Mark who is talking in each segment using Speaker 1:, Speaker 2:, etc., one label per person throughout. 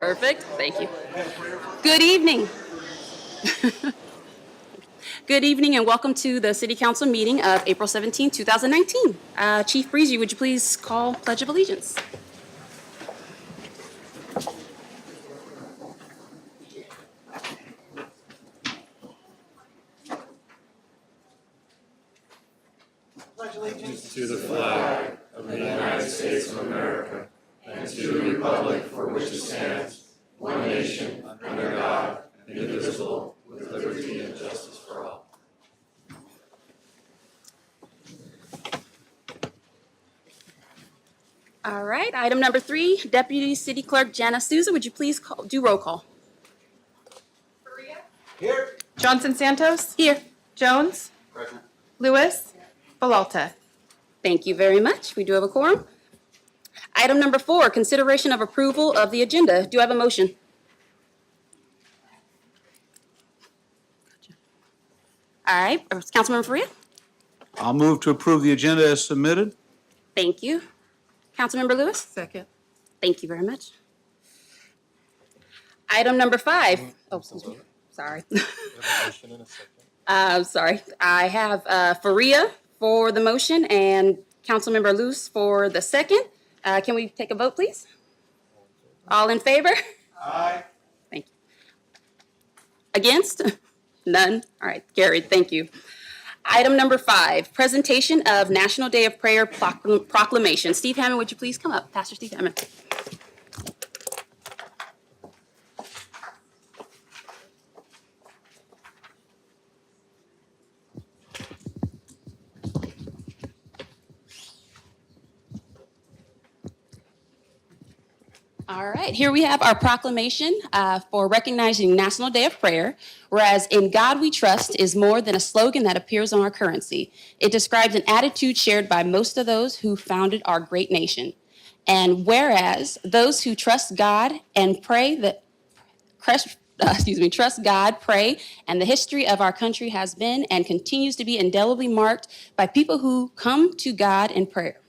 Speaker 1: Perfect. Thank you. Good evening. Good evening and welcome to the City Council meeting of April 17, 2019. Chief Breezy, would you please call Pledge of Allegiance?
Speaker 2: To the flag of the United States of America and to the republic for which it stands, one nation, under God, indivisible, with liberty and justice for all.
Speaker 1: All right, item number 3, Deputy City Clerk Jana Souza, would you please do roll call?
Speaker 3: Here.
Speaker 4: Johnson Santos.
Speaker 1: Here.
Speaker 4: Jones.
Speaker 3: Present.
Speaker 4: Lewis. Belalta.
Speaker 1: Thank you very much. We do have a quorum. Item number 4, consideration of approval of the agenda. Do I have a motion? All right, Councilmember Faria?
Speaker 5: I'll move to approve the agenda as submitted.
Speaker 1: Thank you. Councilmember Lewis?
Speaker 4: Second.
Speaker 1: Thank you very much. Item number 5. Oh, excuse me. Sorry. Sorry. I have Faria for the motion and Councilmember Lewis for the second. Can we take a vote, please? All in favor?
Speaker 3: Aye.
Speaker 1: Thank you. Against? None? All right, carried. Thank you. Item number 5, presentation of National Day of Prayer proclamation. Steve Hammond, would you please come up? Pastor Steve Hammond. All right, here we have our proclamation for recognizing National Day of Prayer, whereas "In God We Trust" is more than a slogan that appears on our currency. It describes an attitude shared by most of those who founded our great nation. And whereas those who trust God and pray trust God, pray, and the history of our country has been and continues to be indelibly marked by people who come to God in prayer.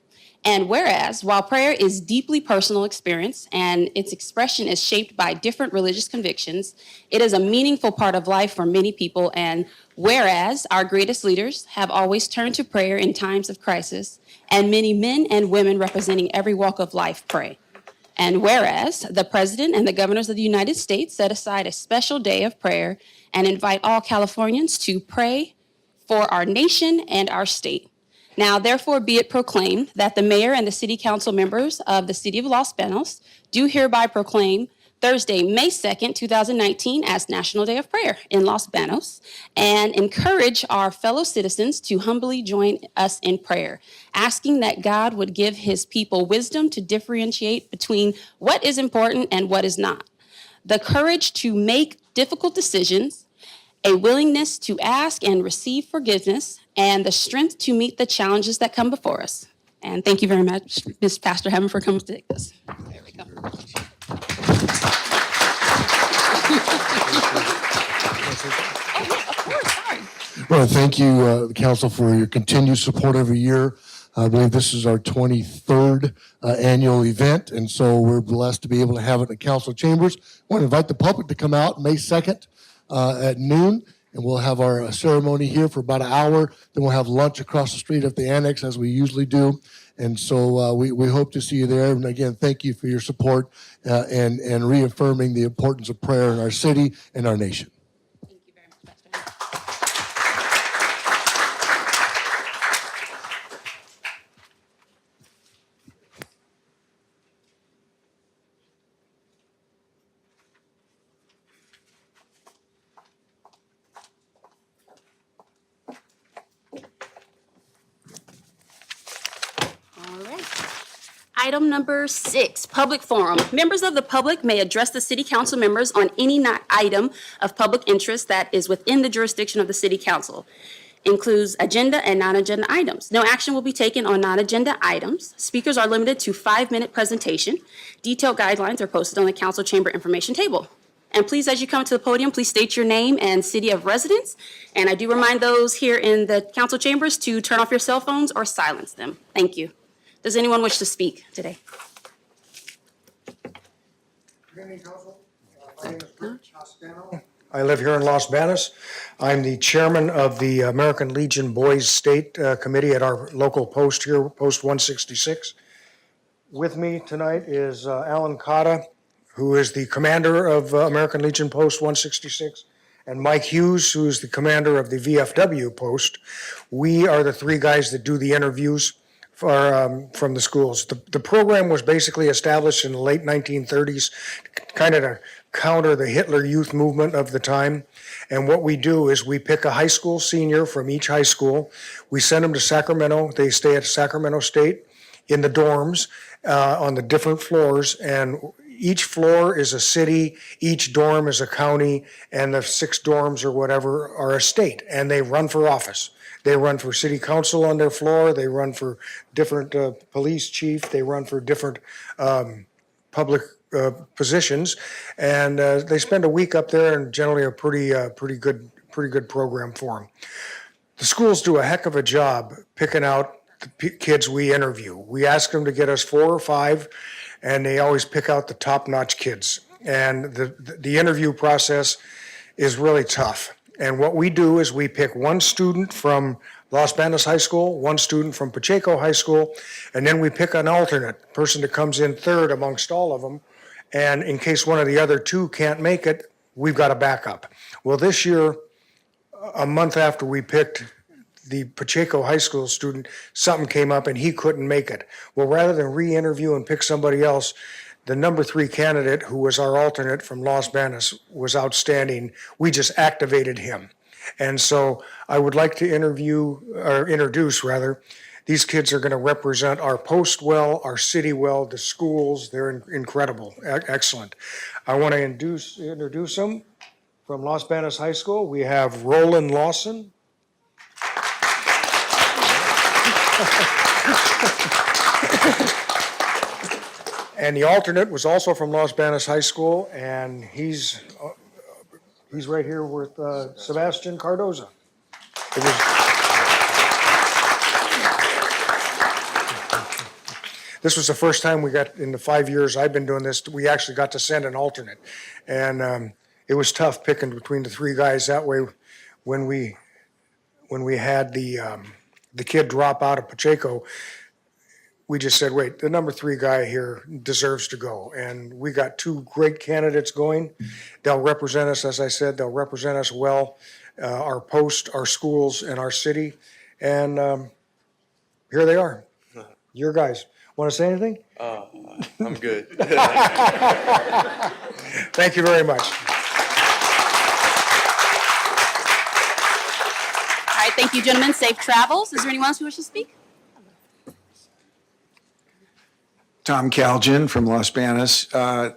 Speaker 1: And whereas, while prayer is deeply personal experience and its expression is shaped by different religious convictions, it is a meaningful part of life for many people. And whereas our greatest leaders have always turned to prayer in times of crisis, and many men and women representing every walk of life pray. And whereas the President and the governors of the United States set aside a special day of prayer and invite all Californians to pray for our nation and our state. Now, therefore, be it proclaimed that the mayor and the city council members of the city of Los Banos do hereby proclaim Thursday, May 2nd, 2019 as National Day of Prayer in Los Banos and encourage our fellow citizens to humbly join us in prayer, asking that God would give his people wisdom to differentiate between what is important and what is not, the courage to make difficult decisions, a willingness to ask and receive forgiveness, and the strength to meet the challenges that come before us. And thank you very much, Ms. Pastor Hammond, for coming to take this. There we go. Of course, sorry.
Speaker 6: Well, thank you, Council, for your continued support every year. I believe this is our 23rd annual event, and so we're blessed to be able to have it in the council chambers. I want to invite the public to come out May 2nd at noon, and we'll have our ceremony here for about an hour. Then we'll have lunch across the street at the annex, as we usually do. And so we hope to see you there. And again, thank you for your support and reaffirming the importance of prayer in our city and our nation.
Speaker 1: Thank you very much, Pastor. All right. Item number 6, public forum. Members of the public may address the city council members on any item of public interest that is within the jurisdiction of the city council. Includes agenda and non-agenda items. No action will be taken on non-agenda items. Speakers are limited to 5-minute presentation. Detailed guidelines are posted on the council chamber information table. And please, as you come to the podium, please state your name and city of residence. And I do remind those here in the council chambers to turn off your cell phones or silence them. Thank you. Does anyone wish to speak today?
Speaker 3: Evening, Council. My name is Rich Costano. I live here in Los Banos. I'm the chairman of the American Legion Boys State Committee at our local post here, Post 166. With me tonight is Alan Cotta, who is the commander of American Legion Post 166, and Mike Hughes, who is the commander of the VFW post. We are the three guys that do the interviews from the schools. The program was basically established in the late 1930s, kind of to counter the Hitler Youth movement of the time. And what we do is we pick a high school senior from each high school. We send them to Sacramento. They stay at Sacramento State in the dorms on the different floors, and each floor is a city, each dorm is a county, and the 6 dorms or whatever are a state, and they run for office. They run for city council on their floor, they run for different police chief, they run for different public positions, and they spend a week up there, and generally a pretty good program for them. The schools do a heck of a job picking out the kids we interview. We ask them to get us 4 or 5, and they always pick out the top-notch kids. And the interview process is really tough. And what we do is we pick one student from Los Banos High School, one student from Pacheco High School, and then we pick an alternate person that comes in third amongst all of them. And in case one of the other 2 can't make it, we've got a backup. Well, this year, a month after we picked the Pacheco High School student, something came up and he couldn't make it. Well, rather than re-interview and pick somebody else, the number 3 candidate, who was our alternate from Los Banos, was outstanding. We just activated him. And so I would like to introduce these kids are going to represent our post well, our city well, the schools. They're incredible, excellent. I want to introduce them. From Los Banos High School, we have Roland Lawson. And the alternate was also from Los Banos High School, and he's right here with Sebastian Cardoza. This was the first time we got, in the 5 years I've been doing this, we actually got to send an alternate. And it was tough picking between the 3 guys. That way, when we had the kid drop out of Pacheco, we just said, wait, the number 3 guy here deserves to go. And we got 2 great candidates going. They'll represent us, as I said, they'll represent us well, our post, our schools, and our city. And here they are, your guys. Want to say anything?
Speaker 2: I'm good.
Speaker 3: Thank you very much.
Speaker 1: All right, thank you, gentlemen. Safe travels. Is there anyone else who wishes to speak?
Speaker 7: Tom Calgin from Los Banos.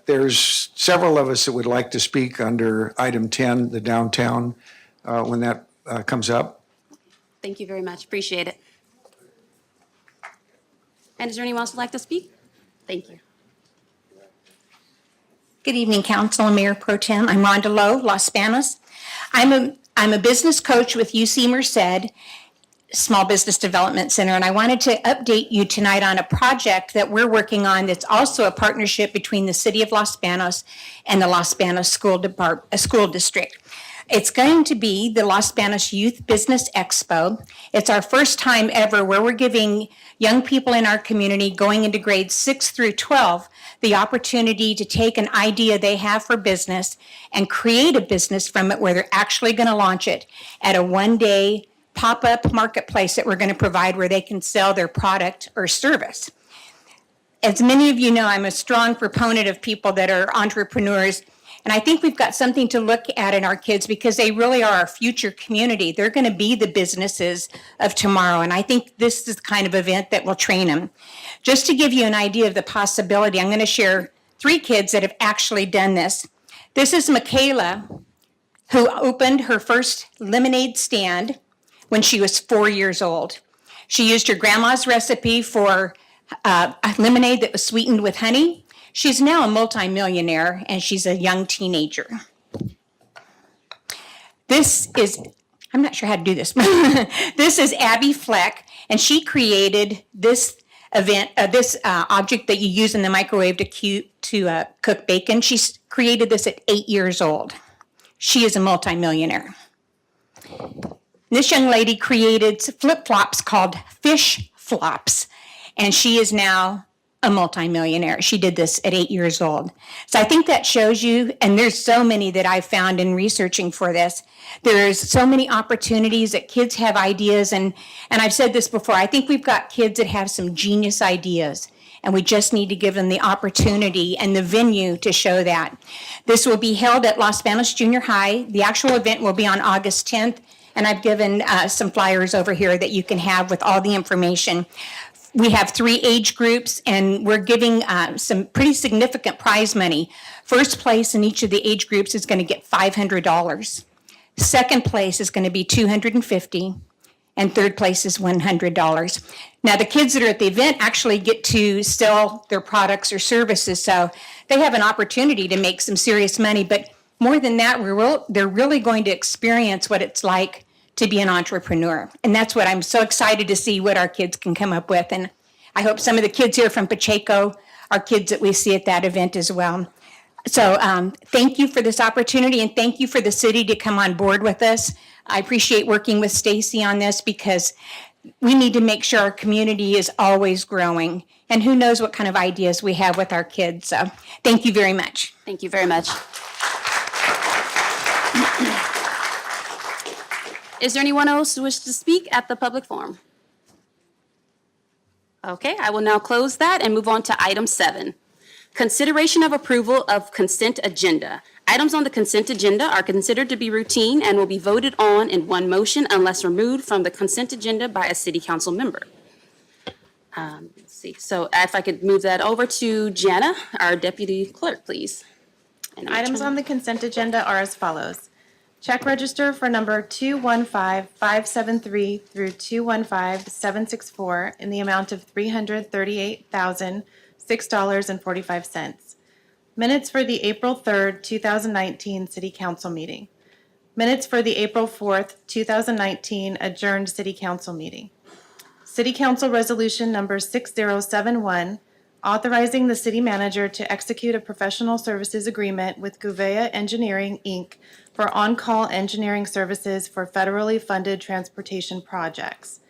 Speaker 7: There's several of us that would like to speak under item 10, the downtown, when that comes up.
Speaker 1: Thank you very much. Appreciate it. And is there anyone else who'd like to speak? Thank you.
Speaker 8: Good evening, Council and Mayor Pro Tem. I'm Rhonda Lowe, Los Banos. I'm a business coach with UC Merced, Small Business Development Center, and I wanted to update you tonight on a project that we're working on that's also a partnership between the City of Los Banos and the Los Banos School District. It's going to be the Los Banos Youth Business Expo. It's our first time ever where we're giving young people in our community going into grades 6 through 12 the opportunity to take an idea they have for business and create a business from it where they're actually going to launch it at a one-day pop-up marketplace that we're going to provide where they can sell their product or service. As many of you know, I'm a strong proponent of people that are entrepreneurs. And I think we've got something to look at in our kids because they really are our future community. They're going to be the businesses of tomorrow. And I think this is the kind of event that will train them. Just to give you an idea of the possibility, I'm going to share 3 kids that have actually done this. This is Michaela, who opened her first lemonade stand when she was 4 years old. She used her grandma's recipe for a lemonade that was sweetened with honey. She's now a multimillionaire, and she's a young teenager. This is, I'm not sure how to do this. This is Abby Fleck, and she created this object that you use in the microwave to cook bacon. She's created this at 8 years old. She is a multimillionaire. This young lady created flip-flops called fish flops, and she is now a multimillionaire. She did this at 8 years old. So I think that shows you, and there's so many that I've found in researching for this, there's so many opportunities that kids have ideas, and I've said this before, I think we've got kids that have some genius ideas, and we just need to give them the opportunity and the venue to show that. This will be held at Los Banos Junior High. The actual event will be on August 10th, and I've given some flyers over here that you can have with all the information. We have 3 age groups, and we're giving some pretty significant prize money. First place in each of the age groups is going to get $500. Second place is going to be $250, and third place is $100. Now, the kids that are at the event actually get to sell their products or services, so they have an opportunity to make some serious money. But more than that, they're really going to experience what it's like to be an entrepreneur. And that's what I'm so excited to see what our kids can come up with. And I hope some of the kids here from Pacheco are kids that we see at that event as well. So thank you for this opportunity, and thank you for the city to come on board with us. I appreciate working with Stacy on this because we need to make sure our community is always growing. And who knows what kind of ideas we have with our kids. So thank you very much.
Speaker 1: Thank you very much. Is there anyone else who wishes to speak at the public forum? Okay, I will now close that and move on to item 7. Consideration of approval of consent agenda. Items on the consent agenda are considered to be routine and will be voted on in one motion unless removed from the consent agenda by a city council member. Let's see, so if I could move that over to Jana, our deputy clerk, please. And
Speaker 4: Items on the consent agenda are as follows. Check register for number 215573 through 215764 in the amount of $338,006.45. Minutes for the April 3rd, 2019 City Council meeting. Minutes for the April 4th, 2019 adjourned City Council meeting. City Council Resolution number 6071, authorizing the city manager to execute a professional services agreement with Gouveia Engineering, Inc. for on-call engineering services for federally funded transportation projects.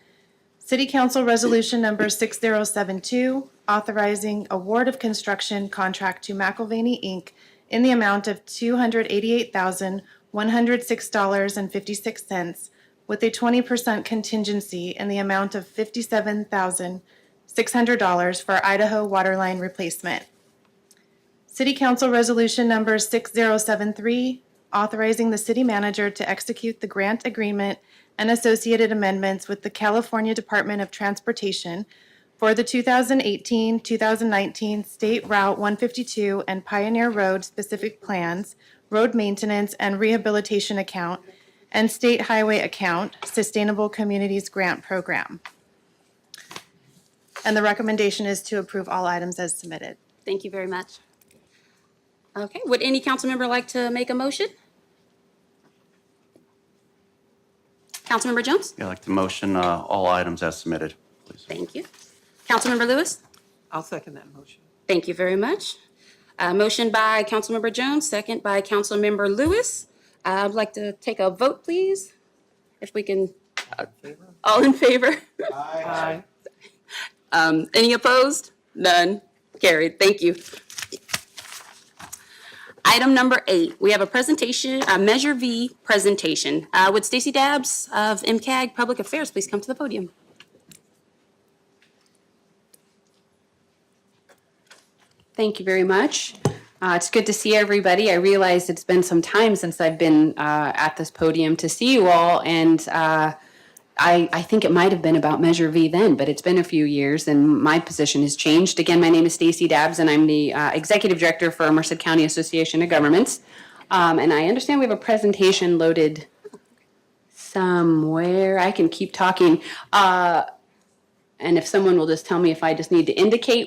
Speaker 4: City Council Resolution number 6072, authorizing award of construction contract to McIlvaney, Inc. in the amount of $288,106.56 with a 20% contingency in the amount of $57,600 for Idaho waterline replacement. City Council Resolution number 6073, authorizing the city manager to execute the grant agreement and associated amendments with the California Department of Transportation for the 2018-2019 State Route 152 and Pioneer Road specific plans, road maintenance and rehabilitation account, and State Highway account, Sustainable Communities Grant Program. And the recommendation is to approve all items as submitted.
Speaker 1: Thank you very much. Okay, would any council member like to make a motion? Councilmember Jones?
Speaker 9: Yeah, I'd like to motion all items as submitted, please.
Speaker 1: Thank you. Councilmember Lewis?
Speaker 10: I'll second that motion.
Speaker 1: Thank you very much. Motion by Councilmember Jones, second by Councilmember Lewis. I'd like to take a vote, please, if we can. All in favor?
Speaker 10: Aye.
Speaker 1: Any opposed? None. Carried. Thank you. Item number 8, we have a presentation, a Measure V presentation. Would Stacy Dabbs of MCAG Public Affairs please come to the podium?
Speaker 11: Thank you very much. It's good to see everybody. I realize it's been some time since I've been at this podium to see you all, and I think it might have been about Measure V then, but it's been a few years and my position has changed. Again, my name is Stacy Dabbs and I'm the Executive Director for Merced County Association of Governments. And I understand we have a presentation loaded somewhere. I can keep talking. And if someone will just tell me if I just need to indicate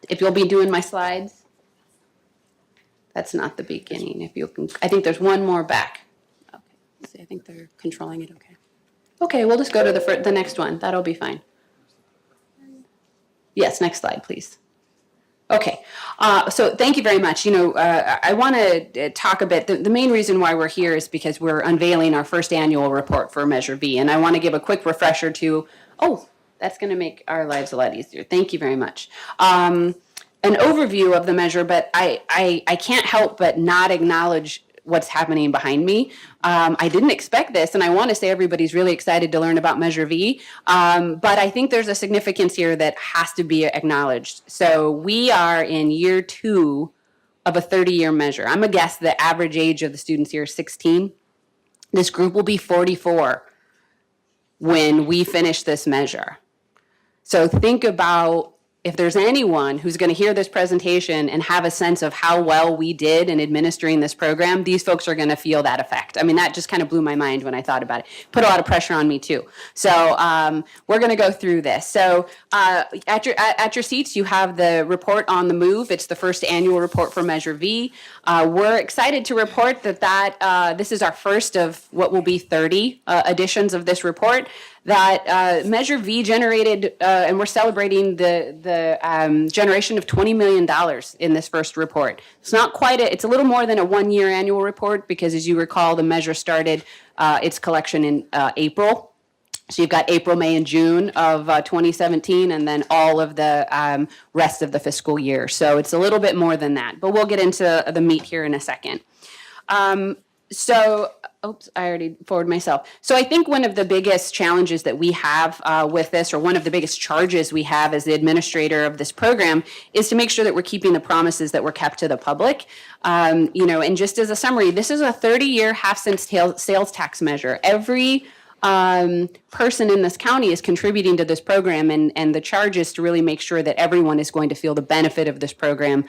Speaker 11: if you'll be doing my slides. That's not the beginning. If you can, I think there's one more back.
Speaker 1: Okay, let's see, I think they're controlling it okay.
Speaker 11: Okay, we'll just go to the next one. That'll be fine. Yes, next slide, please. Okay, so thank you very much. I want to talk a bit. The main reason why we're here is because we're unveiling our first annual report for Measure V, and I want to give a quick refresher to, that's going to make our lives a lot easier. Thank you very much. An overview of the measure, but I can't help but not acknowledge what's happening behind me. I didn't expect this, and I want to say everybody's really excited to learn about Measure V, but I think there's a significance here that has to be acknowledged. So we are in year 2 of a 30-year measure. I'm a guess the average age of the students here is 16. This group will be 44 when we finish this measure. So think about if there's anyone who's going to hear this presentation and have a sense of how well we did in administering this program, these folks are going to feel that effect. I mean, that just kind of blew my mind when I thought about it. Put a lot of pressure on me too. So we're going to go through this. So at your seats, you have the report on the move. It's the first annual report for Measure V. We're excited to report that this is our first of what will be 30 editions of this report. That Measure V generated, and we're celebrating the generation of $20 million in this first report. It's not quite it's a little more than a 1-year annual report because, as you recall, the measure started its collection in April. So you've got April, May, and June of 2017, and then all of the rest of the fiscal year. So it's a little bit more than that, but we'll get into the meat here in a second. I already forwarded myself. So I think one of the biggest challenges that we have with this, or one of the biggest charges we have as the administrator of this program, is to make sure that we're keeping the promises that were kept to the public. And just as a summary, this is a 30-year half-cent sales tax measure. Every person in this county is contributing to this program, and the charge is to really make sure that everyone is going to feel the benefit of this program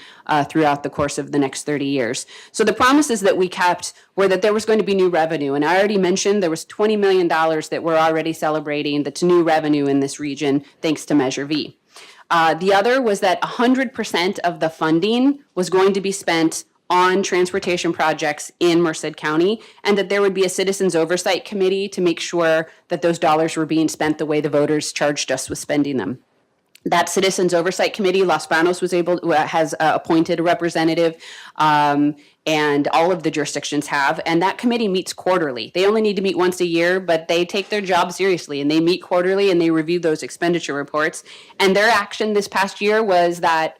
Speaker 11: throughout the course of the next 30 years. So the promises that we kept were that there was going to be new revenue, and I already mentioned there was $20 million that we're already celebrating that's new revenue in this region thanks to Measure V. The other was that 100% of the funding was going to be spent on transportation projects in Merced County, and that there would be a citizens oversight committee to make sure that those dollars were being spent the way the voters charged us with spending them. That Citizens Oversight Committee, Los Banos has appointed a representative, and all of the jurisdictions have, and that committee meets quarterly. They only need to meet once a year, but they take their job seriously, and they meet quarterly, and they review those expenditure reports. And their action this past year was that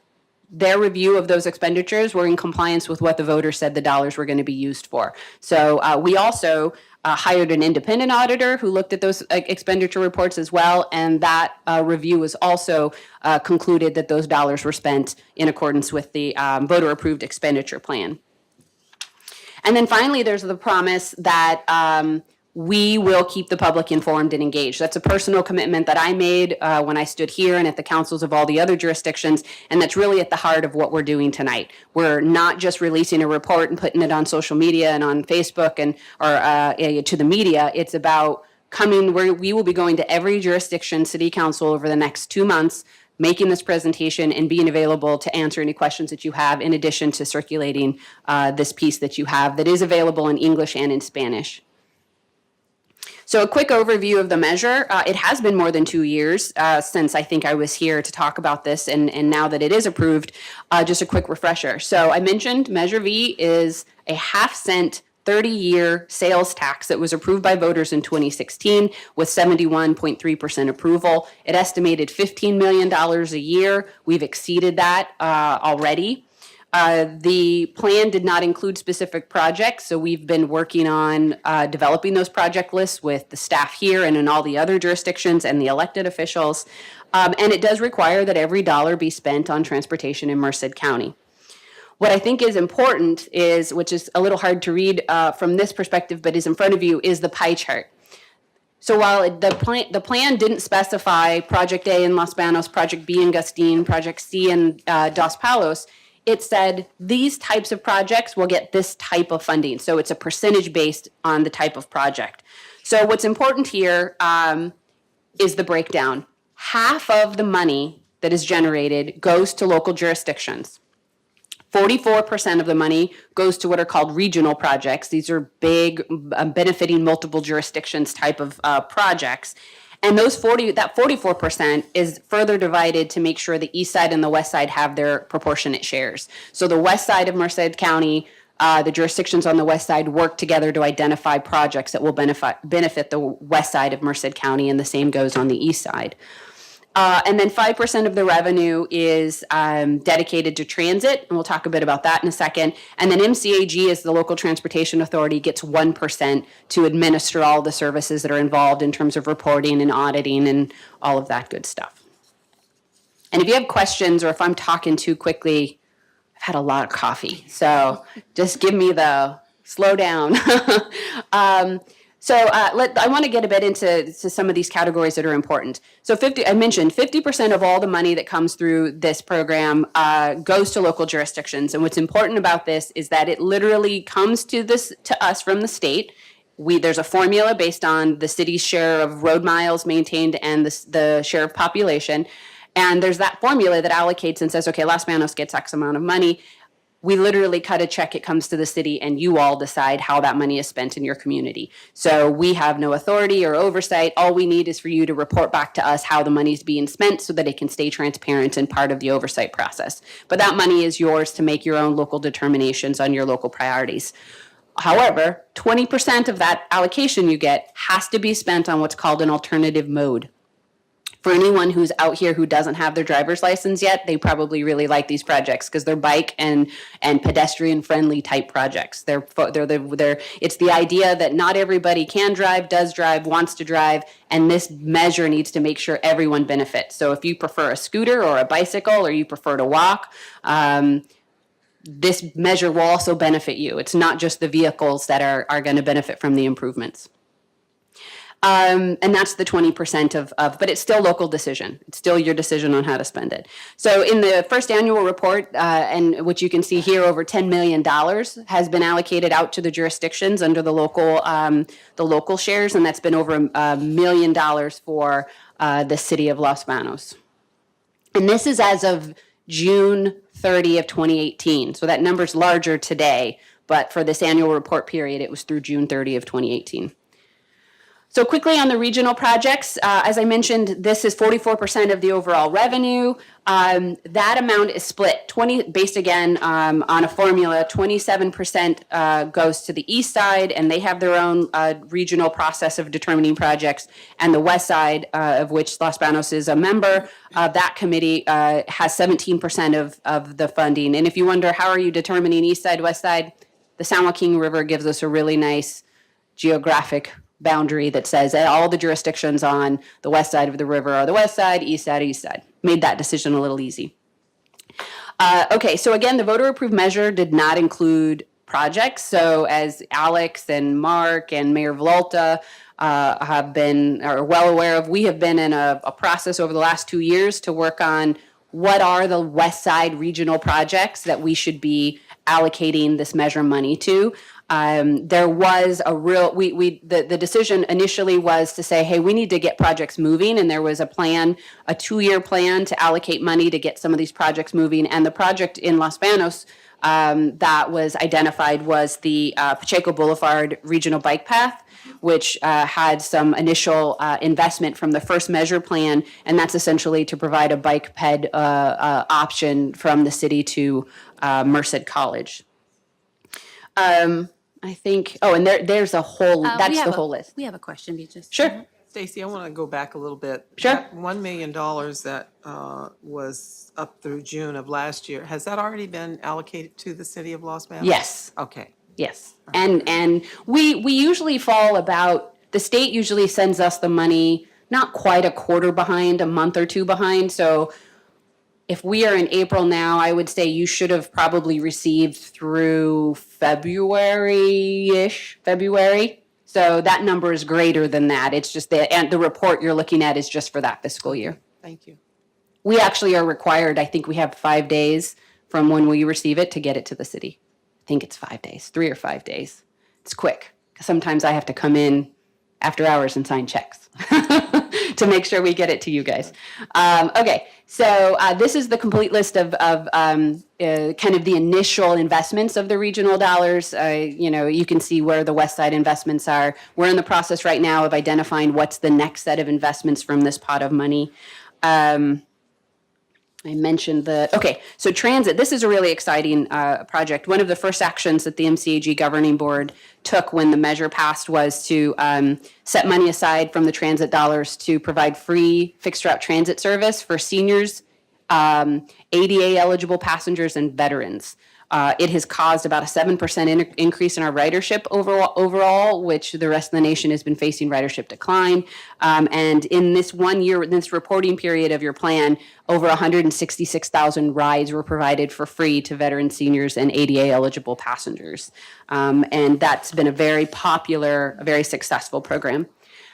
Speaker 11: their review of those expenditures were in compliance with what the voters said the dollars were going to be used for. So we also hired an independent auditor who looked at those expenditure reports as well, and that review was also concluded that those dollars were spent in accordance with the voter-approved expenditure plan. And then finally, there's the promise that we will keep the public informed and engaged. That's a personal commitment that I made when I stood here and at the councils of all the other jurisdictions, and that's really at the heart of what we're doing tonight. We're not just releasing a report and putting it on social media and on Facebook or to the media. It's about we will be going to every jurisdiction city council over the next 2 months, making this presentation and being available to answer any questions that you have, in addition to circulating this piece that you have that is available in English and in Spanish. So a quick overview of the measure. It has been more than 2 years since I think I was here to talk about this, and now that it is approved, just a quick refresher. So I mentioned Measure V is a half-cent 30-year sales tax that was approved by voters in 2016 with 71.3% approval. It estimated $15 million a year. We've exceeded that already. The plan did not include specific projects, so we've been working on developing those project lists with the staff here and in all the other jurisdictions and the elected officials. And it does require that every dollar be spent on transportation in Merced County. What I think is important is, which is a little hard to read from this perspective, but is in front of you, is the pie chart. So while the plan didn't specify Project A in Los Banos, Project B in Gustine, Project C in Dos Palos, it said these types of projects will get this type of funding. So it's a percentage based on the type of project. So what's important here is the breakdown. Half of the money that is generated goes to local jurisdictions. 44% of the money goes to what are called regional projects. These are big, benefiting multiple jurisdictions type of projects. And that 44% is further divided to make sure the east side and the west side have their proportionate shares. So the west side of Merced County, the jurisdictions on the west side work together to identify projects that will benefit the west side of Merced County, and the same goes on the east side. And then 5% of the revenue is dedicated to transit, and we'll talk a bit about that in a second. And then MCAG, as the local transportation authority, gets 1% to administer all the services that are involved in terms of reporting and auditing and all of that good stuff. And if you have questions or if I'm talking too quickly, I've had a lot of coffee, so just give me the slow down. I want to get a bit into some of these categories that are important. So I mentioned 50% of all the money that comes through this program goes to local jurisdictions. And what's important about this is that it literally comes to us from the state. There's a formula based on the city's share of road miles maintained and the share of population. And there's that formula that allocates and says, okay, Los Banos gets X amount of money. We literally cut a check, it comes to the city, and you all decide how that money is spent in your community. So we have no authority or oversight. All we need is for you to report back to us how the money is being spent so that it can stay transparent and part of the oversight process. But that money is yours to make your own local determinations on your local priorities. However, 20% of that allocation you get has to be spent on what's called an alternative mode. For anyone who's out here who doesn't have their driver's license yet, they probably really like these projects because they're bike and pedestrian friendly type projects. It's the idea that not everybody can drive, does drive, wants to drive, and this measure needs to make sure everyone benefits. So if you prefer a scooter or a bicycle or you prefer to walk, this measure will also benefit you. It's not just the vehicles that are going to benefit from the improvements. And that's the 20% but it's still local decision. It's still your decision on how to spend it. So in the first annual report, and which you can see here, over $10 million has been allocated out to the jurisdictions under the local shares, and that's been over $1 million for the city of Los Banos. And this is as of June 30 of 2018. So that number's larger today, but for this annual report period, it was through June 30 of 2018. So quickly on the regional projects, as I mentioned, this is 44% of the overall revenue. That amount is split based again on a formula. 27% goes to the east side, and they have their own regional process of determining projects. And the west side, of which Los Banos is a member, that committee has 17% of the funding. And if you wonder, how are you determining east side, west side? The San Joaquin River gives us a really nice geographic boundary that says that all the jurisdictions on the west side of the river are the west side, east side, east side. Made that decision a little easy. Okay, so again, the voter approved measure did not include projects. So as Alex and Mark and Mayor Volta are well aware of, we have been in a process over the last 2 years to work on what are the west side regional projects that we should be allocating this measure money to. There was the decision initially was to say, hey, we need to get projects moving. And there was a 2-year plan to allocate money to get some of these projects moving. And the project in Los Banos that was identified was the Pacheco Boulevard Regional Bike Path, which had some initial investment from the first measure plan. And that's essentially to provide a bike ped option from the city to Merced College. I think, and there's a whole, that's the whole list.
Speaker 1: We have a question, Beatrice.
Speaker 11: Sure.
Speaker 10: Stacy, I want to go back a little bit.
Speaker 11: Sure.
Speaker 10: That $1 million that was up through June of last year, has that already been allocated to the city of Los Banos?
Speaker 11: Yes.
Speaker 10: Okay.
Speaker 11: Yes. And we usually the state usually sends us the money not quite a quarter behind, a month or two behind. So if we are in April now, I would say you should have probably received through February-ish. So that number is greater than that. It's just the report you're looking at is just for that fiscal year.
Speaker 10: Thank you.
Speaker 11: We actually are required, I think we have 5 days from when we receive it to get it to the city. I think it's 5 days, 3 or 5 days. It's quick. Sometimes I have to come in after hours and sign checks to make sure we get it to you guys. Okay, so this is the complete list of kind of the initial investments of the regional dollars. You can see where the West Side investments are. We're in the process right now of identifying what's the next set of investments from this pot of money. I mentioned so transit, this is a really exciting project. One of the first actions that the MCAG governing board took when the measure passed was to set money aside from the transit dollars to provide free fixed route transit service for seniors, ADA eligible passengers, and veterans. It has caused about a 7% increase in our ridership overall, which the rest of the nation has been facing ridership decline. And in this 1 year, this reporting period of your plan, over 166,000 rides were provided for free to veteran seniors and ADA eligible passengers. And that's been a very popular, a very successful program.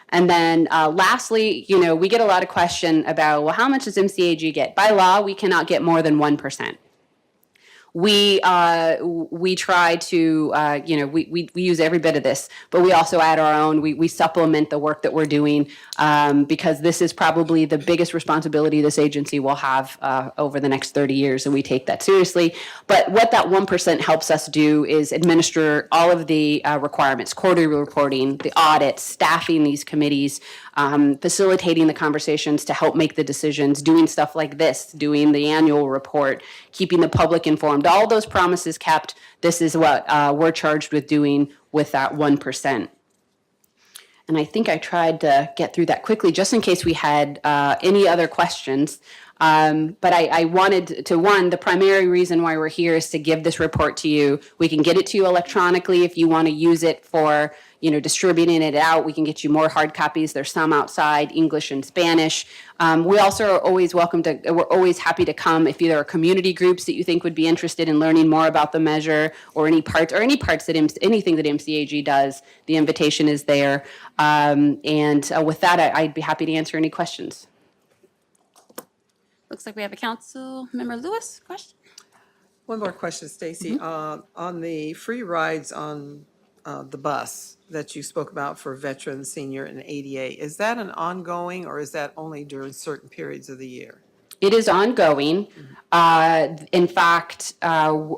Speaker 11: And then lastly, we get a lot of question about, well, how much does MCAG get? By law, we cannot get more than 1%. We try to, we use every bit of this, but we also add our own. We supplement the work that we're doing because this is probably the biggest responsibility this agency will have over the next 30 years, and we take that seriously. But what that 1% helps us do is administer all of the requirements, quarterly reporting, the audits, staffing these committees, facilitating the conversations to help make the decisions, doing stuff like this, doing the annual report, keeping the public informed. All those promises kept. This is what we're charged with doing with that 1%. And I think I tried to get through that quickly just in case we had any other questions. But I wanted to, the primary reason why we're here is to give this report to you. We can get it to you electronically if you want to use it for distributing it out. We can get you more hard copies. There's some outside, English and Spanish. We also are always we're always happy to come if there are community groups that you think would be interested in learning more about the measure or anything that MCAG does. The invitation is there. And with that, I'd be happy to answer any questions.
Speaker 1: Looks like we have a council member Lewis question.
Speaker 10: One more question, Stacy. On the free rides on the bus that you spoke about for veterans, senior, and ADA, is that an ongoing or is that only during certain periods of the year?
Speaker 11: It is ongoing. In fact,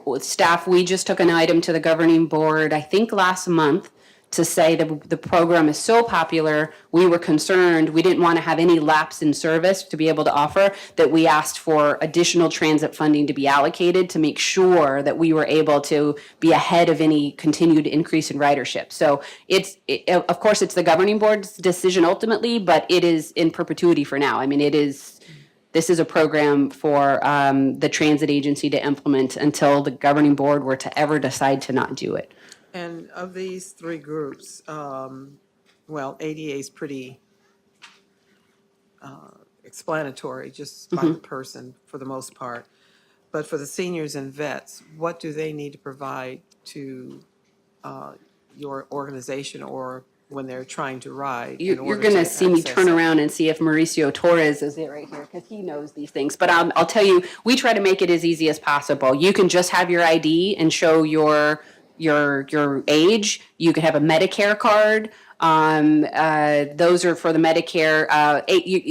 Speaker 11: with staff, we just took an item to the governing board, I think last month, to say that the program is so popular, we were concerned, we didn't want to have any lapse in service to be able to offer, that we asked for additional transit funding to be allocated to make sure that we were able to be ahead of any continued increase in ridership. So of course, it's the governing board's decision ultimately, but it is in perpetuity for now. I mean, this is a program for the transit agency to implement until the governing board were to ever decide to not do it.
Speaker 10: And of these three groups, ADA is pretty explanatory, just by the person for the most part. But for the seniors and vets, what do they need to provide to your organization or when they're trying to ride?
Speaker 11: You're going to see me turn around and see if Mauricio Torres is there right here because he knows these things. But I'll tell you, we try to make it as easy as possible. You can just have your ID and show your age. You could have a Medicare card. Those are for the Medicare.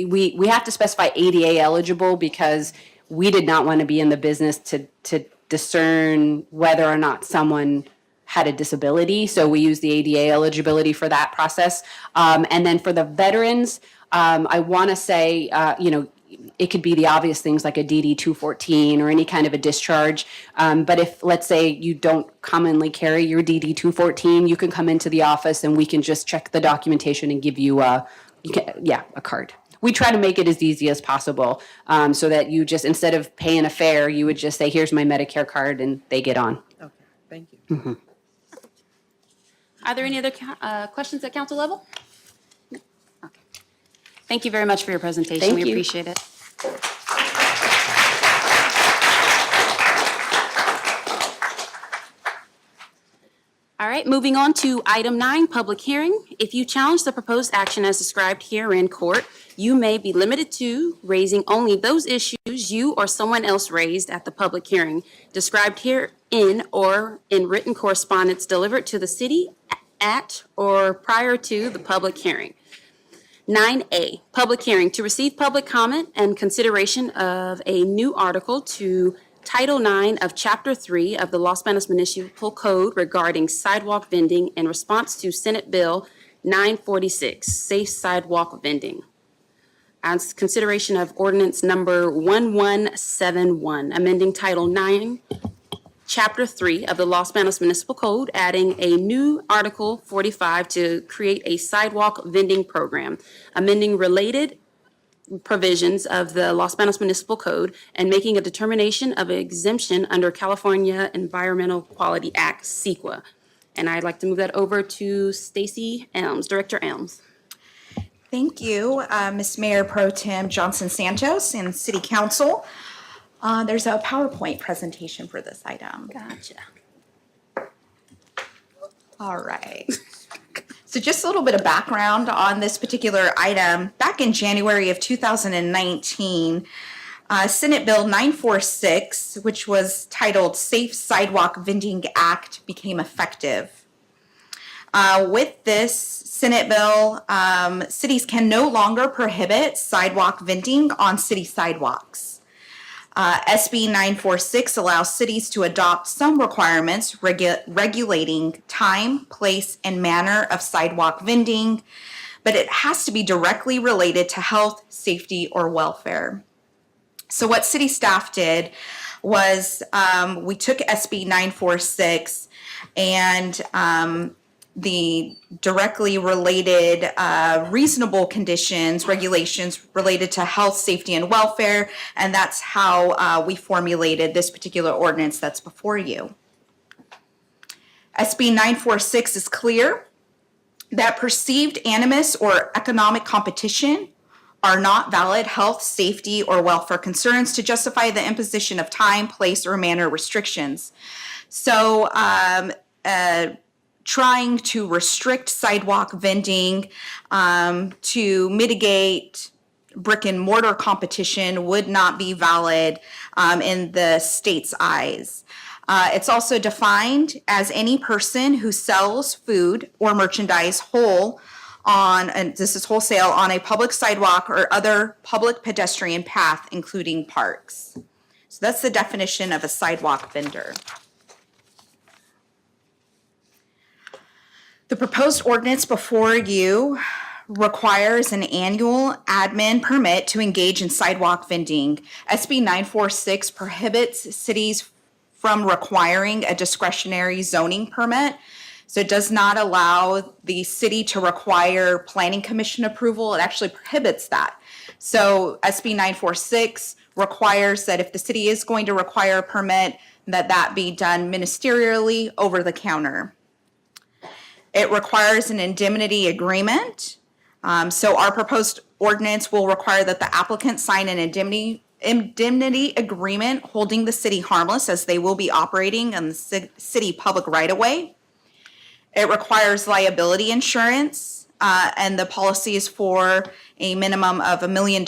Speaker 11: We have to specify ADA eligible because we did not want to be in the business to discern whether or not someone had a disability. So we use the ADA eligibility for that process. And then for the veterans, I want to say, it could be the obvious things like a DD 214 or any kind of a discharge. But if, let's say, you don't commonly carry your DD 214, you can come into the office and we can just check the documentation and give you a card. We try to make it as easy as possible so that you just, instead of paying a fare, you would just say, here's my Medicare card, and they get on.
Speaker 10: Okay, thank you.
Speaker 11: Mm-hmm.
Speaker 1: Are there any other questions at council level? No? Okay. Thank you very much for your presentation.
Speaker 11: Thank
Speaker 1: We
Speaker 11: you.
Speaker 1: appreciate it. All right, moving on to item 9, public hearing. If you challenge the proposed action as described here in court, you may be limited to raising only those issues you or someone else raised at the public hearing, described herein or in written correspondence delivered to the city at or prior to the public hearing. 9A, public hearing to receive public comment and consideration of a new article to Title 9 of Chapter 3 of the Los Banos Municipal Code regarding sidewalk vending in response to Senate Bill 946, Safe Sidewalk Vending. As consideration of ordinance number 1171, amending Title 9, Chapter 3 of the Los Banos Municipal Code, adding a new Article 45 to create a sidewalk vending program, amending related provisions of the Los Banos Municipal Code, and making a determination of exemption under California Environmental Quality Act, CEQA. And I'd like to move that over to Stacy Elms, Director Elms.
Speaker 12: Thank you, Ms. Mayor Pro Tem Johnson Santos and City Council. There's a PowerPoint presentation for this item.
Speaker 1: Gotcha.
Speaker 12: All right. So just a little bit of background on this particular item. Back in January of 2019, Senate Bill 946, which was titled Safe Sidewalk Vending Act, became effective. With this Senate bill, cities can no longer prohibit sidewalk vending on city sidewalks. SB 946 allows cities to adopt some requirements regulating time, place, and manner of sidewalk vending, but it has to be directly related to health, safety, or welfare. So what city staff did was we took SB 946 and the directly related reasonable conditions, regulations related to health, safety, and welfare, and that's how we formulated this particular ordinance that's before you. SB 946 is clear that perceived animus or economic competition are not valid health, safety, or welfare concerns to justify the imposition of time, place, or manner restrictions. So, trying to restrict sidewalk vending to mitigate brick and mortar competition would not be valid in the state's eyes. It's also defined as any person who sells food or merchandise whole on, and this is wholesale, on a public sidewalk or other public pedestrian path, including parks. So that's the definition of a sidewalk vendor. The proposed ordinance before you requires an annual admin permit to engage in sidewalk vending. SB 946 prohibits cities from requiring a discretionary zoning permit. So it does not allow the city to require planning commission approval. It actually prohibits that. So SB 946 requires that if the city is going to require a permit, that be done ministerially over the counter. It requires an indemnity agreement. So our proposed ordinance will require that the applicant sign an indemnity agreement holding the city harmless as they will be operating on the city public right-of-way. It requires liability insurance, and the policy is for a minimum of $1 million,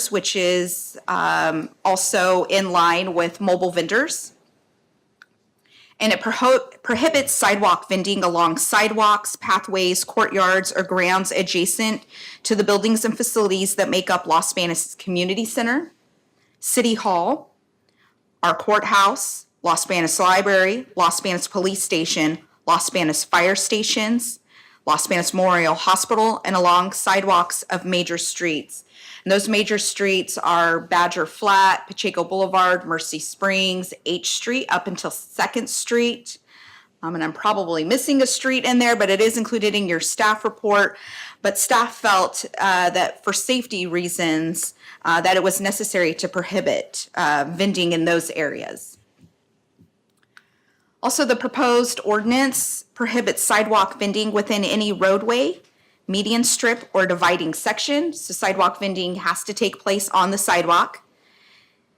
Speaker 12: which is also in line with mobile vendors. And it prohibits sidewalk vending along sidewalks, pathways, courtyards, or grounds adjacent to the buildings and facilities that make up Los Banos Community Center, City Hall, our courthouse, Los Banos Library, Los Banos Police Station, Los Banos Fire Stations, Los Banos Memorial Hospital, and along sidewalks of major streets. And those major streets are Badger Flat, Pacheco Boulevard, Mercy Springs, H Street up until 2nd Street. And I'm probably missing a street in there, but it is included in your staff report. But staff felt that for safety reasons, that it was necessary to prohibit vending in those areas. Also, the proposed ordinance prohibits sidewalk vending within any roadway, median strip, or dividing section. So sidewalk vending has to take place on the sidewalk.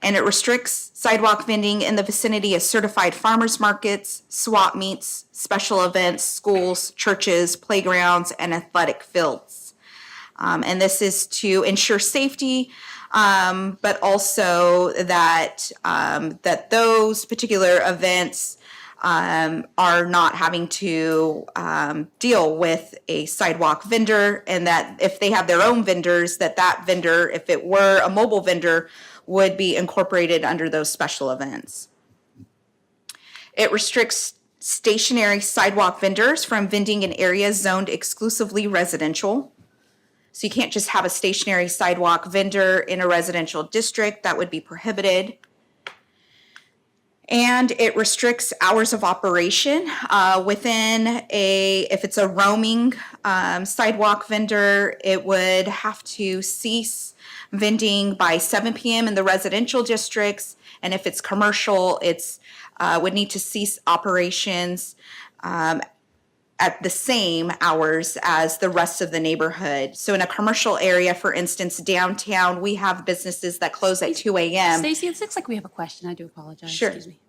Speaker 12: And it restricts sidewalk vending in the vicinity of certified farmers markets, swap meets, special events, schools, churches, playgrounds, and athletic fields. And this is to ensure safety, but also that those particular events are not having to deal with a sidewalk vendor, and that if they have their own vendors, that vendor, if it were a mobile vendor, would be incorporated under those special events. It restricts stationary sidewalk vendors from vending in areas zoned exclusively residential. So you can't just have a stationary sidewalk vendor in a residential district. That would be prohibited. And it restricts hours of operation if it's a roaming sidewalk vendor, it would have to cease vending by 7 p.m. in the residential districts. And if it's commercial, would need to cease operations at the same hours as the rest of the neighborhood. So in a commercial area, for instance, downtown, we have businesses that close at 2 a.m.
Speaker 1: Stacy, it looks like we have a question. I do apologize.
Speaker 12: Sure.
Speaker 1: Excuse me.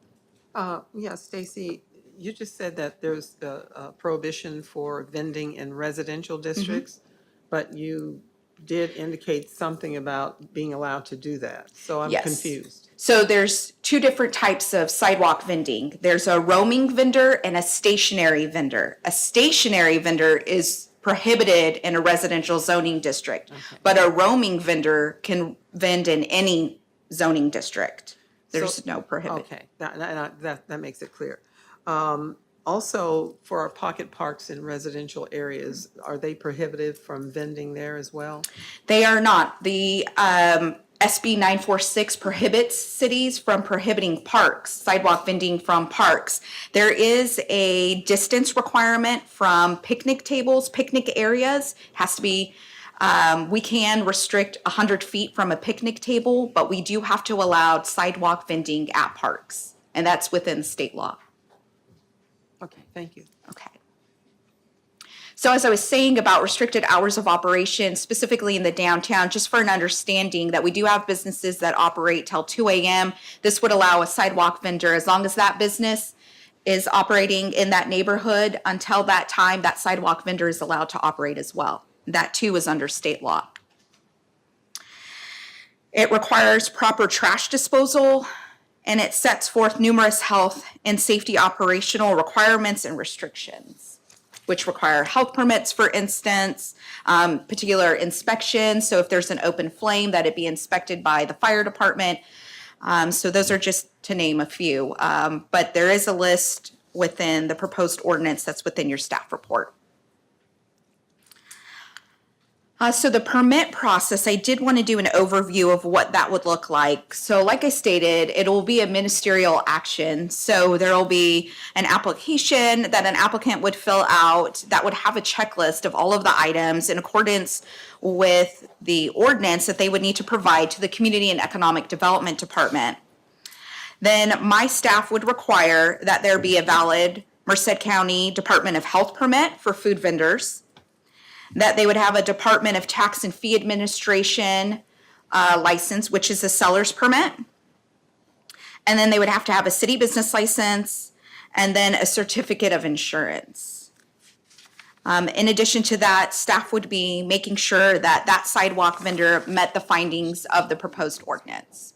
Speaker 10: Yeah, Stacy, you just said that there's the prohibition for vending in residential districts, but you did indicate something about being allowed to do that. So I'm
Speaker 12: Yes.
Speaker 10: confused.
Speaker 12: So there's two different types of sidewalk vending. There's a roaming vendor and a stationary vendor. A stationary vendor is prohibited in a residential zoning district, but a roaming vendor can vend in any zoning district. There's no prohibition.
Speaker 10: Okay, that makes it clear. Also, for our pocket parks in residential areas, are they prohibited from vending there as well?
Speaker 12: They are not. The SB 946 prohibits cities from prohibiting parks, sidewalk vending from parks. There is a distance requirement from picnic tables, picnic areas. Has to be, we can restrict 100 feet from a picnic table, but we do have to allow sidewalk vending at parks, and that's within state law.
Speaker 10: Okay, thank you.
Speaker 12: Okay. So as I was saying about restricted hours of operation, specifically in the downtown, just for an understanding that we do have businesses that operate till 2 a.m. This would allow a sidewalk vendor, as long as that business is operating in that neighborhood, until that time, that sidewalk vendor is allowed to operate as well. That too is under state law. It requires proper trash disposal, and it sets forth numerous health and safety operational requirements and restrictions, which require health permits, for instance, particular inspections. So if there's an open flame, that it be inspected by the fire department. So those are just to name a few. But there is a list within the proposed ordinance that's within your staff report. So the permit process, I did want to do an overview of what that would look like. So like I stated, it will be a ministerial action. So there will be an application that an applicant would fill out that would have a checklist of all of the items in accordance with the ordinance that they would need to provide to the Community and Economic Development Department. Then my staff would require that there be a valid Merced County Department of Health permit for food vendors, that they would have a Department of Tax and Fee Administration license, which is a seller's permit. And then they would have to have a city business license and then a certificate of insurance. In addition to that, staff would be making sure that that sidewalk vendor met the findings of the proposed ordinance.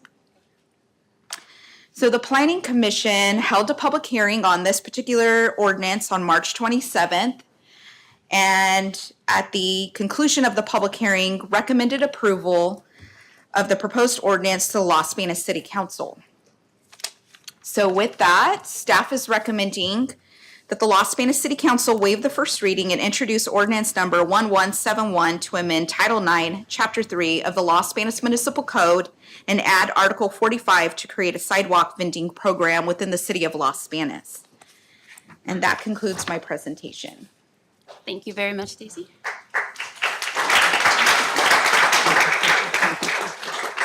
Speaker 12: So the Planning Commission held a public hearing on this particular ordinance on March 27th. And at the conclusion of the public hearing, recommended approval of the proposed ordinance to the Los Banos City Council. So with that, staff is recommending that the Los Banos City Council waive the first reading and introduce ordinance number 1171 to amend Title IX, Chapter 3 of the Los Banos Municipal Code and add Article 45 to create a sidewalk vending program within the city of Los Banos. And that concludes my presentation.
Speaker 1: Thank you very much, Stacy.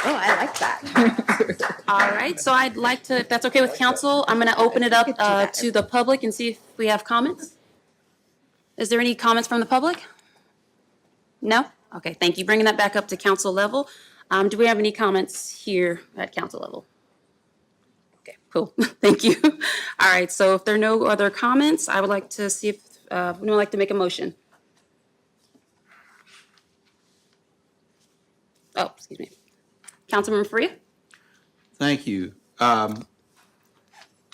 Speaker 12: Oh, I like that.
Speaker 1: All right, so I'd like to, if that's okay with council, I'm going to open it up to the public and see if we have comments. Is there any comments from the public? No? Okay, thank you. Bringing that back up to council level. Do we have any comments here at council level? Okay, cool. Thank you. All right, so if there are no other comments, I would like to see if anyone would like to make a motion. Oh, excuse me. Councilmember Faria?
Speaker 5: Thank you.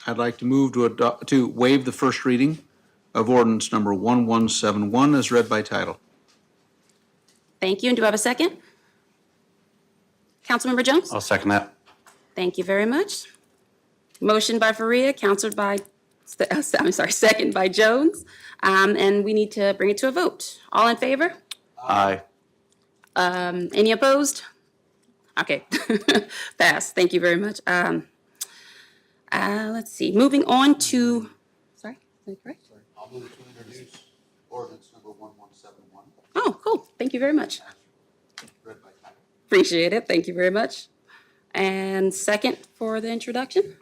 Speaker 5: I'd like to move to waive the first reading of ordinance number 1171 as read by title.
Speaker 1: Thank you. And do I have a second? Councilmember Jones?
Speaker 9: I'll second that.
Speaker 1: Thank you very much. Motion by Faria, second by Jones. And we need to bring it to a vote. All in favor?
Speaker 9: Aye.
Speaker 1: Any opposed? Okay, pass. Thank you very much. Let's see, moving on to, sorry, is that correct?
Speaker 5: I'll move to introduce ordinance number 1171.
Speaker 1: Oh, cool. Thank you very much.
Speaker 5: Read by title.
Speaker 1: Appreciate it. Thank you very much. And second for the introduction.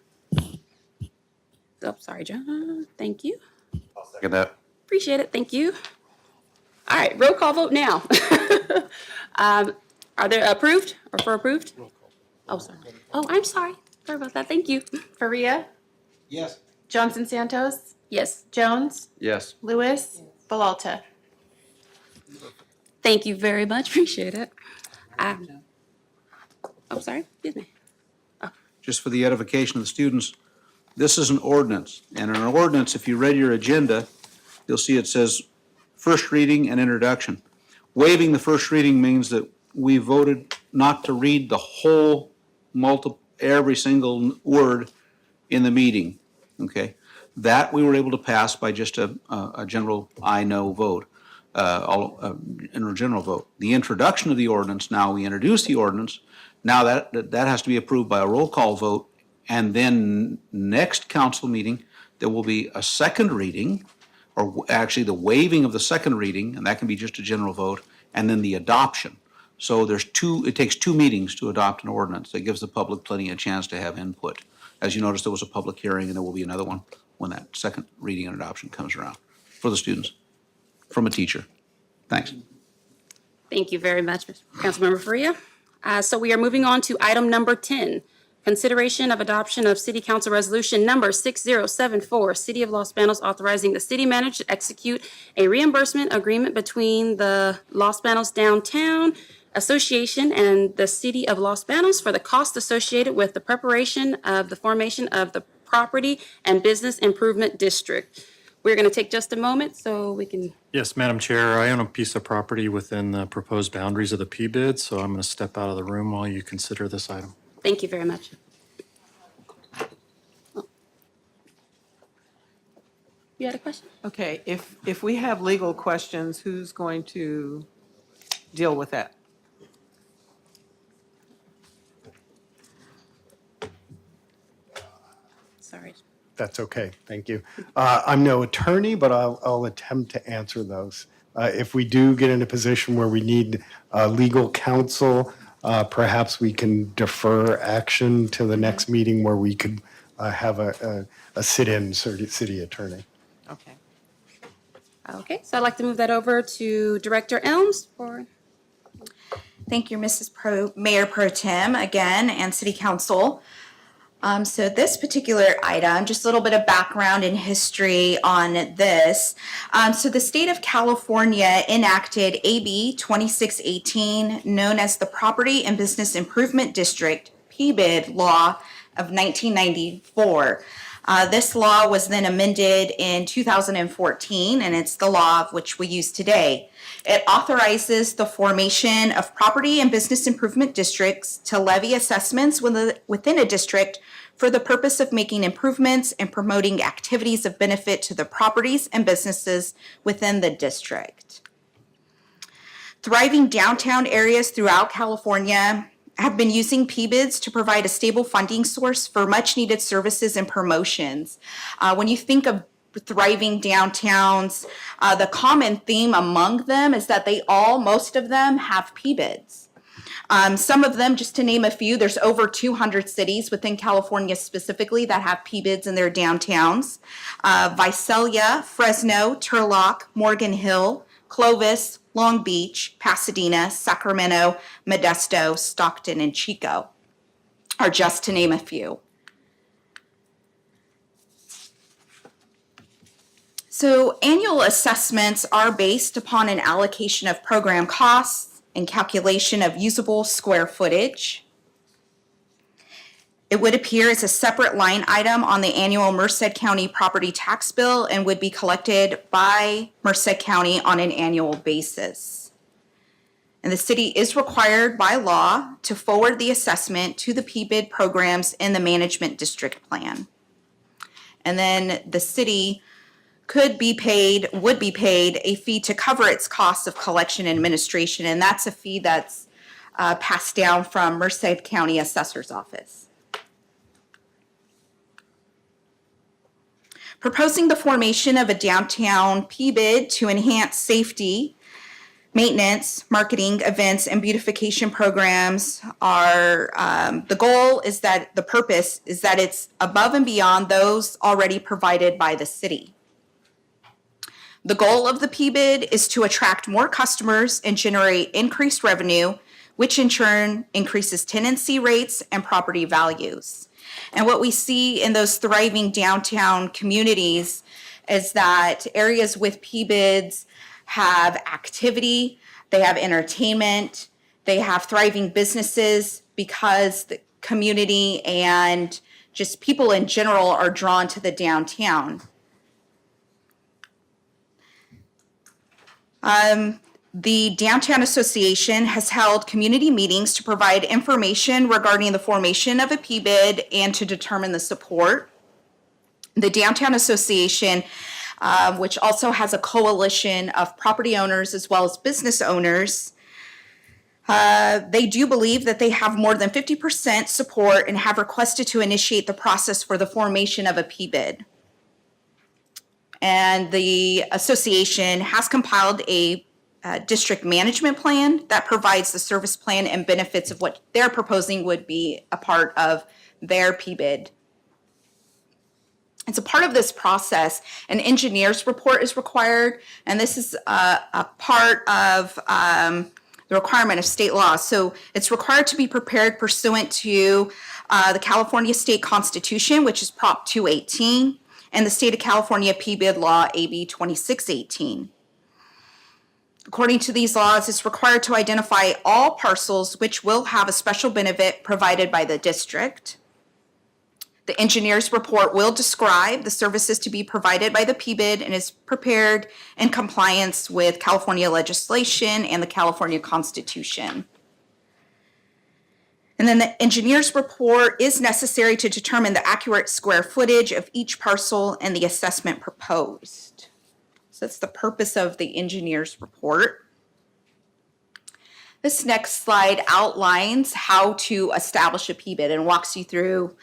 Speaker 1: Oh, sorry, John. Thank you.
Speaker 9: I'll second that.
Speaker 1: Appreciate it. Thank you. All right, roll call vote now. Are there approved or for approved? Oh, sorry. Oh, I'm sorry. Sorry about that. Thank you.
Speaker 4: Faria,
Speaker 5: Yes.
Speaker 4: Johnson Santos,
Speaker 1: Yes.
Speaker 4: Jones,
Speaker 9: Yes.
Speaker 4: Lewis, Belalta.
Speaker 1: Thank you very much. Appreciate it. Oh, sorry. Excuse me.
Speaker 5: Just for the edification of the students, this is an ordinance. And in an ordinance, if you read your agenda, you'll see it says first reading and introduction. Waiving the first reading means that we voted not to read the whole every single word in the meeting, okay? That we were able to pass by just a general I, no vote, in a general vote. The introduction of the ordinance, now we introduce the ordinance, now that has to be approved by a roll call vote, and then next council meeting, there will be a second reading, or actually the waiving of the second reading, and that can be just a general vote, and then the adoption. So it takes 2 meetings to adopt an ordinance. That gives the public plenty of chance to have input. As you notice, there was a public hearing, and there will be another one when that second reading and adoption comes around for the students, from a teacher. Thanks.
Speaker 1: Thank you very much, Councilmember Faria. So we are moving on to item number 10, consideration of adoption of City Council Resolution Number 6074, City of Los Banos authorizing the city manager to execute a reimbursement agreement between the Los Banos Downtown Association and the City of Los Banos for the cost associated with the preparation of the formation of the Property and Business Improvement District. We're going to take just a moment so we can.
Speaker 13: Yes, Madam Chair, I own a piece of property within the proposed boundaries of the P-bid, so I'm going to step out of the room while you consider this item.
Speaker 1: Thank you very much. You had a question?
Speaker 10: Okay, if we have legal questions, who's going to deal with that?
Speaker 1: Sorry.
Speaker 14: That's okay, thank you. I'm no attorney, but I'll attempt to answer those. If we do get in a position where we need legal counsel, perhaps we can defer action to the next meeting where we could have a sit-in city attorney.
Speaker 10: Okay.
Speaker 1: Okay, so I'd like to move that over to Director Elms for.
Speaker 12: Thank you, Mayor Pro Tem, again, and City Council. So this particular item, just a little bit of background and history on this. So the state of California enacted AB 2618, known as the Property and Business Improvement District, PBID law of 1994. This law was then amended in 2014, and it's the law of which we use today. It authorizes the formation of property and business improvement districts to levy assessments within a district for the purpose of making improvements and promoting activities of benefit to the properties and businesses within the district. Thriving downtown areas throughout California have been using PBIDs to provide a stable funding source for much needed services and promotions. When you think of thriving downtowns, the common theme among them is that most of them have PBIDs. Some of them, just to name a few, there's over 200 cities within California specifically that have PBIDs in their downtowns. Visalia, Fresno, Turlock, Morgan Hill, Clovis, Long Beach, Pasadena, Sacramento, Modesto, Stockton, and Chico are just to name a few. So annual assessments are based upon an allocation of program costs and calculation of usable square footage. It would appear as a separate line item on the annual Merced County property tax bill and would be collected by Merced County on an annual basis. And the city is required by law to forward the assessment to the PBID programs in the management district plan. And then the city would be paid a fee to cover its costs of collection and administration, and that's a fee that's passed down from Merced County Assessor's Office. Proposing the formation of a downtown PBID to enhance safety, maintenance, marketing, events, and beautification programs are, the goal is that, the purpose is that it's above and beyond those already provided by the city. The goal of the PBID is to attract more customers and generate increased revenue, which in turn increases tenancy rates and property values. And what we see in those thriving downtown communities is that areas with PBIDs have activity, they have entertainment, they have thriving businesses because the community and just people in general are drawn to the downtown. The Downtown Association has held community meetings to provide information regarding the formation of a PBID and to determine the support. The Downtown Association, which also has a coalition of property owners as well as business owners, they do believe that they have more than 50% support and have requested to initiate the process for the formation of a PBID. And the association has compiled a district management plan that provides the service plan and benefits of what they're proposing would be a part of their PBID. As a part of this process, an engineer's report is required, and this is a part of the requirement of state law. So it's required to be prepared pursuant to the California State Constitution, which is Prop 218, and the State of California PBID Law AB 2618. According to these laws, it's required to identify all parcels which will have a special benefit provided by the district. The engineer's report will describe the services to be provided by the PBID and is prepared in compliance with California legislation and the California Constitution. And then the engineer's report is necessary to determine the accurate square footage of each parcel and the assessment proposed. So that's the purpose of the engineer's report. This next slide outlines how to establish a PBID and walks you through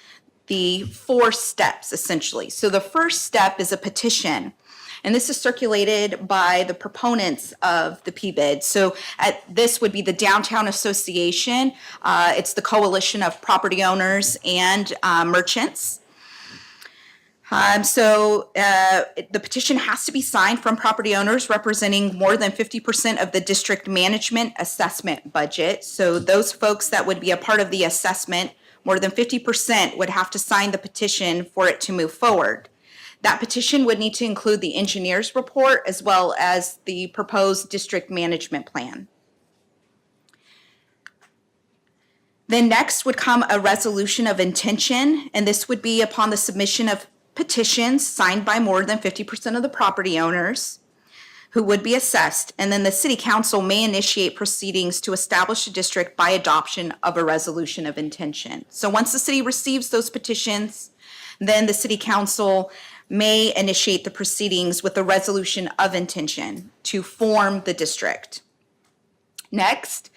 Speaker 12: the 4 steps, essentially. So the first step is a petition, and this is circulated by the proponents of the PBID. So this would be the Downtown Association. It's the coalition of property owners and merchants. The petition has to be signed from property owners representing more than 50% of the district management assessment budget. So those folks that would be a part of the assessment, more than 50% would have to sign the petition for it to move forward. That petition would need to include the engineer's report as well as the proposed district management plan. Then next would come a resolution of intention, and this would be upon the submission of petitions signed by more than 50% of the property owners who would be assessed, and then the city council may initiate proceedings to establish a district by adoption of a resolution of intention. So once the city receives those petitions, then the city council may initiate the proceedings with a resolution of intention to form the district. Next,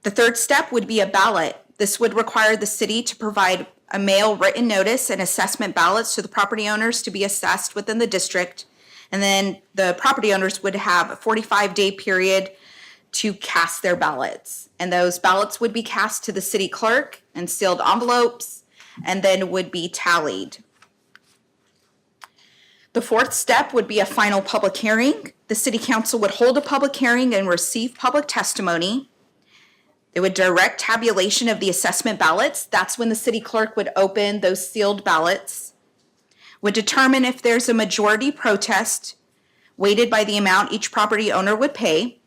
Speaker 12: the third step would be a ballot. This would require the city to provide a mail written notice and assessment ballots to the property owners to be assessed within the district. And then the property owners would have a 45-day period to cast their ballots. And those ballots would be cast to the city clerk in sealed envelopes and then would be tallied. The fourth step would be a final public hearing. The city council would hold a public hearing and receive public testimony. They would direct tabulation of the assessment ballots. That's when the city clerk would open those sealed ballots, would determine if there's a majority protest weighted by the amount each property owner would pay.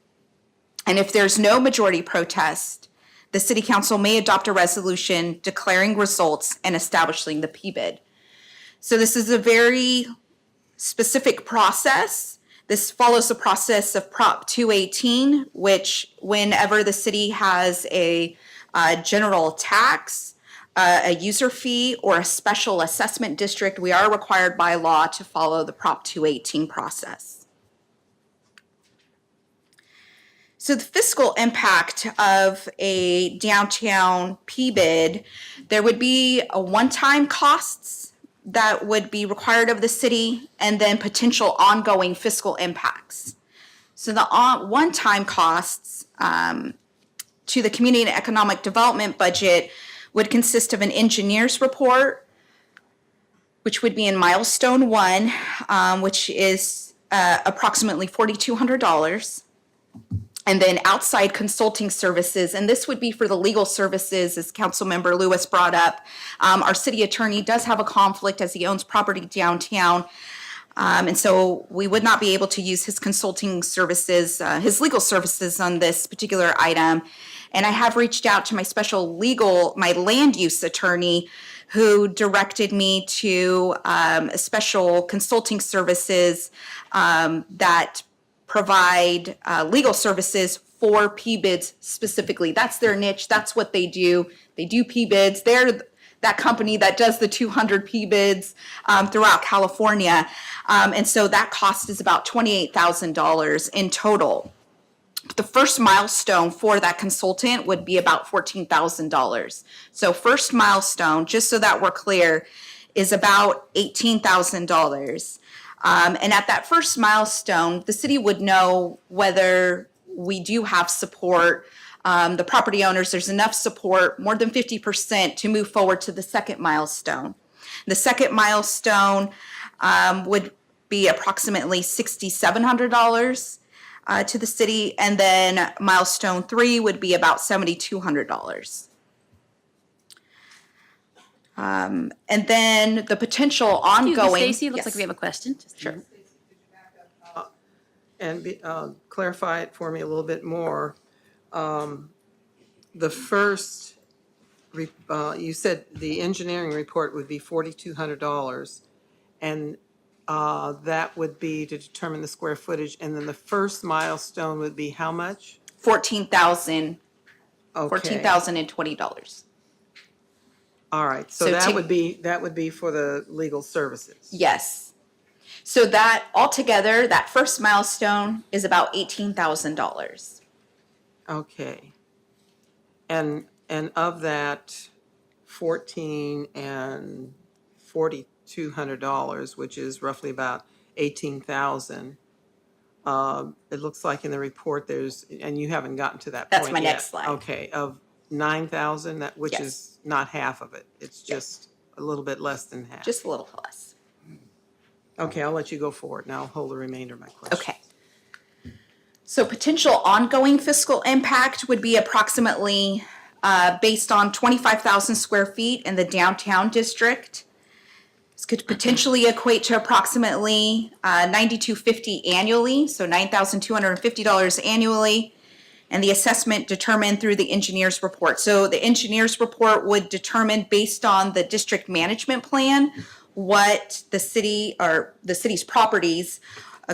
Speaker 12: And if there's no majority protest, the the city council may adopt a resolution declaring results and establishing the PBID. So this is a very specific process. This follows the process of Prop 218, which whenever the city has a general tax, a user fee, or a special assessment district, we are required by law to follow the Prop 218 process. So the fiscal impact of a downtown PBID, there would be a one-time costs that would be required of the city, and then potential ongoing fiscal impacts. So the one-time costs to the community and economic development budget would consist of an engineer's report, which would be in milestone 1, which is approximately $4,200. And then outside consulting services, and this would be for the legal services, as Councilmember Lewis brought up. Our city attorney does have a conflict as he owns property downtown. And so we would not be able to use his consulting services, his legal services on this particular item. And I have reached out to my land use attorney, who directed me to a special consulting services that provide legal services for PBIDs specifically. That's their niche. That's what they do. They do PBIDs. They're that company that does the 200 PBIDs throughout California. And so that cost is about $28,000 in total. The first milestone for that consultant would be about $14,000. So first milestone, just so that we're clear, is about $18,000. And at that first milestone, the city would know whether we do have support. The property owners, there's enough support, more than 50%, to move forward to the second milestone. The second milestone would be approximately $6,700 to the city, and then milestone 3 would be about $7,200. And then the potential ongoing.
Speaker 1: Stacy, looks
Speaker 12: Yes.
Speaker 1: like we have a question.
Speaker 12: Sure.
Speaker 10: And clarify it for me a little bit more. The first, you said the engineering report would be $4,200, and that would be to determine the square footage, and then the first milestone would be how much?
Speaker 12: $14,020.
Speaker 10: All right, so
Speaker 12: So
Speaker 10: that
Speaker 12: to-
Speaker 10: would be for the legal services.
Speaker 12: Yes. So that altogether, that first milestone is about $18,000.
Speaker 10: Okay. And of that 14 and $4,200, which is roughly about 18,000, it looks like in the report there's, and you haven't gotten to that point yet.
Speaker 12: That's my next slide.
Speaker 10: Okay, of 9,000, which
Speaker 12: Yes.
Speaker 10: is not half of it. It's just a little bit less than half.
Speaker 12: Just a little less.
Speaker 10: Okay, I'll let you go forward, and I'll hold the remainder of my question.
Speaker 12: Okay. So potential ongoing fiscal impact would be approximately, based on 25,000 square feet in the downtown district. This could potentially equate to approximately $9,250 annually, so $9,250 annually. And the assessment determined through the engineer's report. So the engineer's report would determine, based on the district management plan, what the city or the city's properties,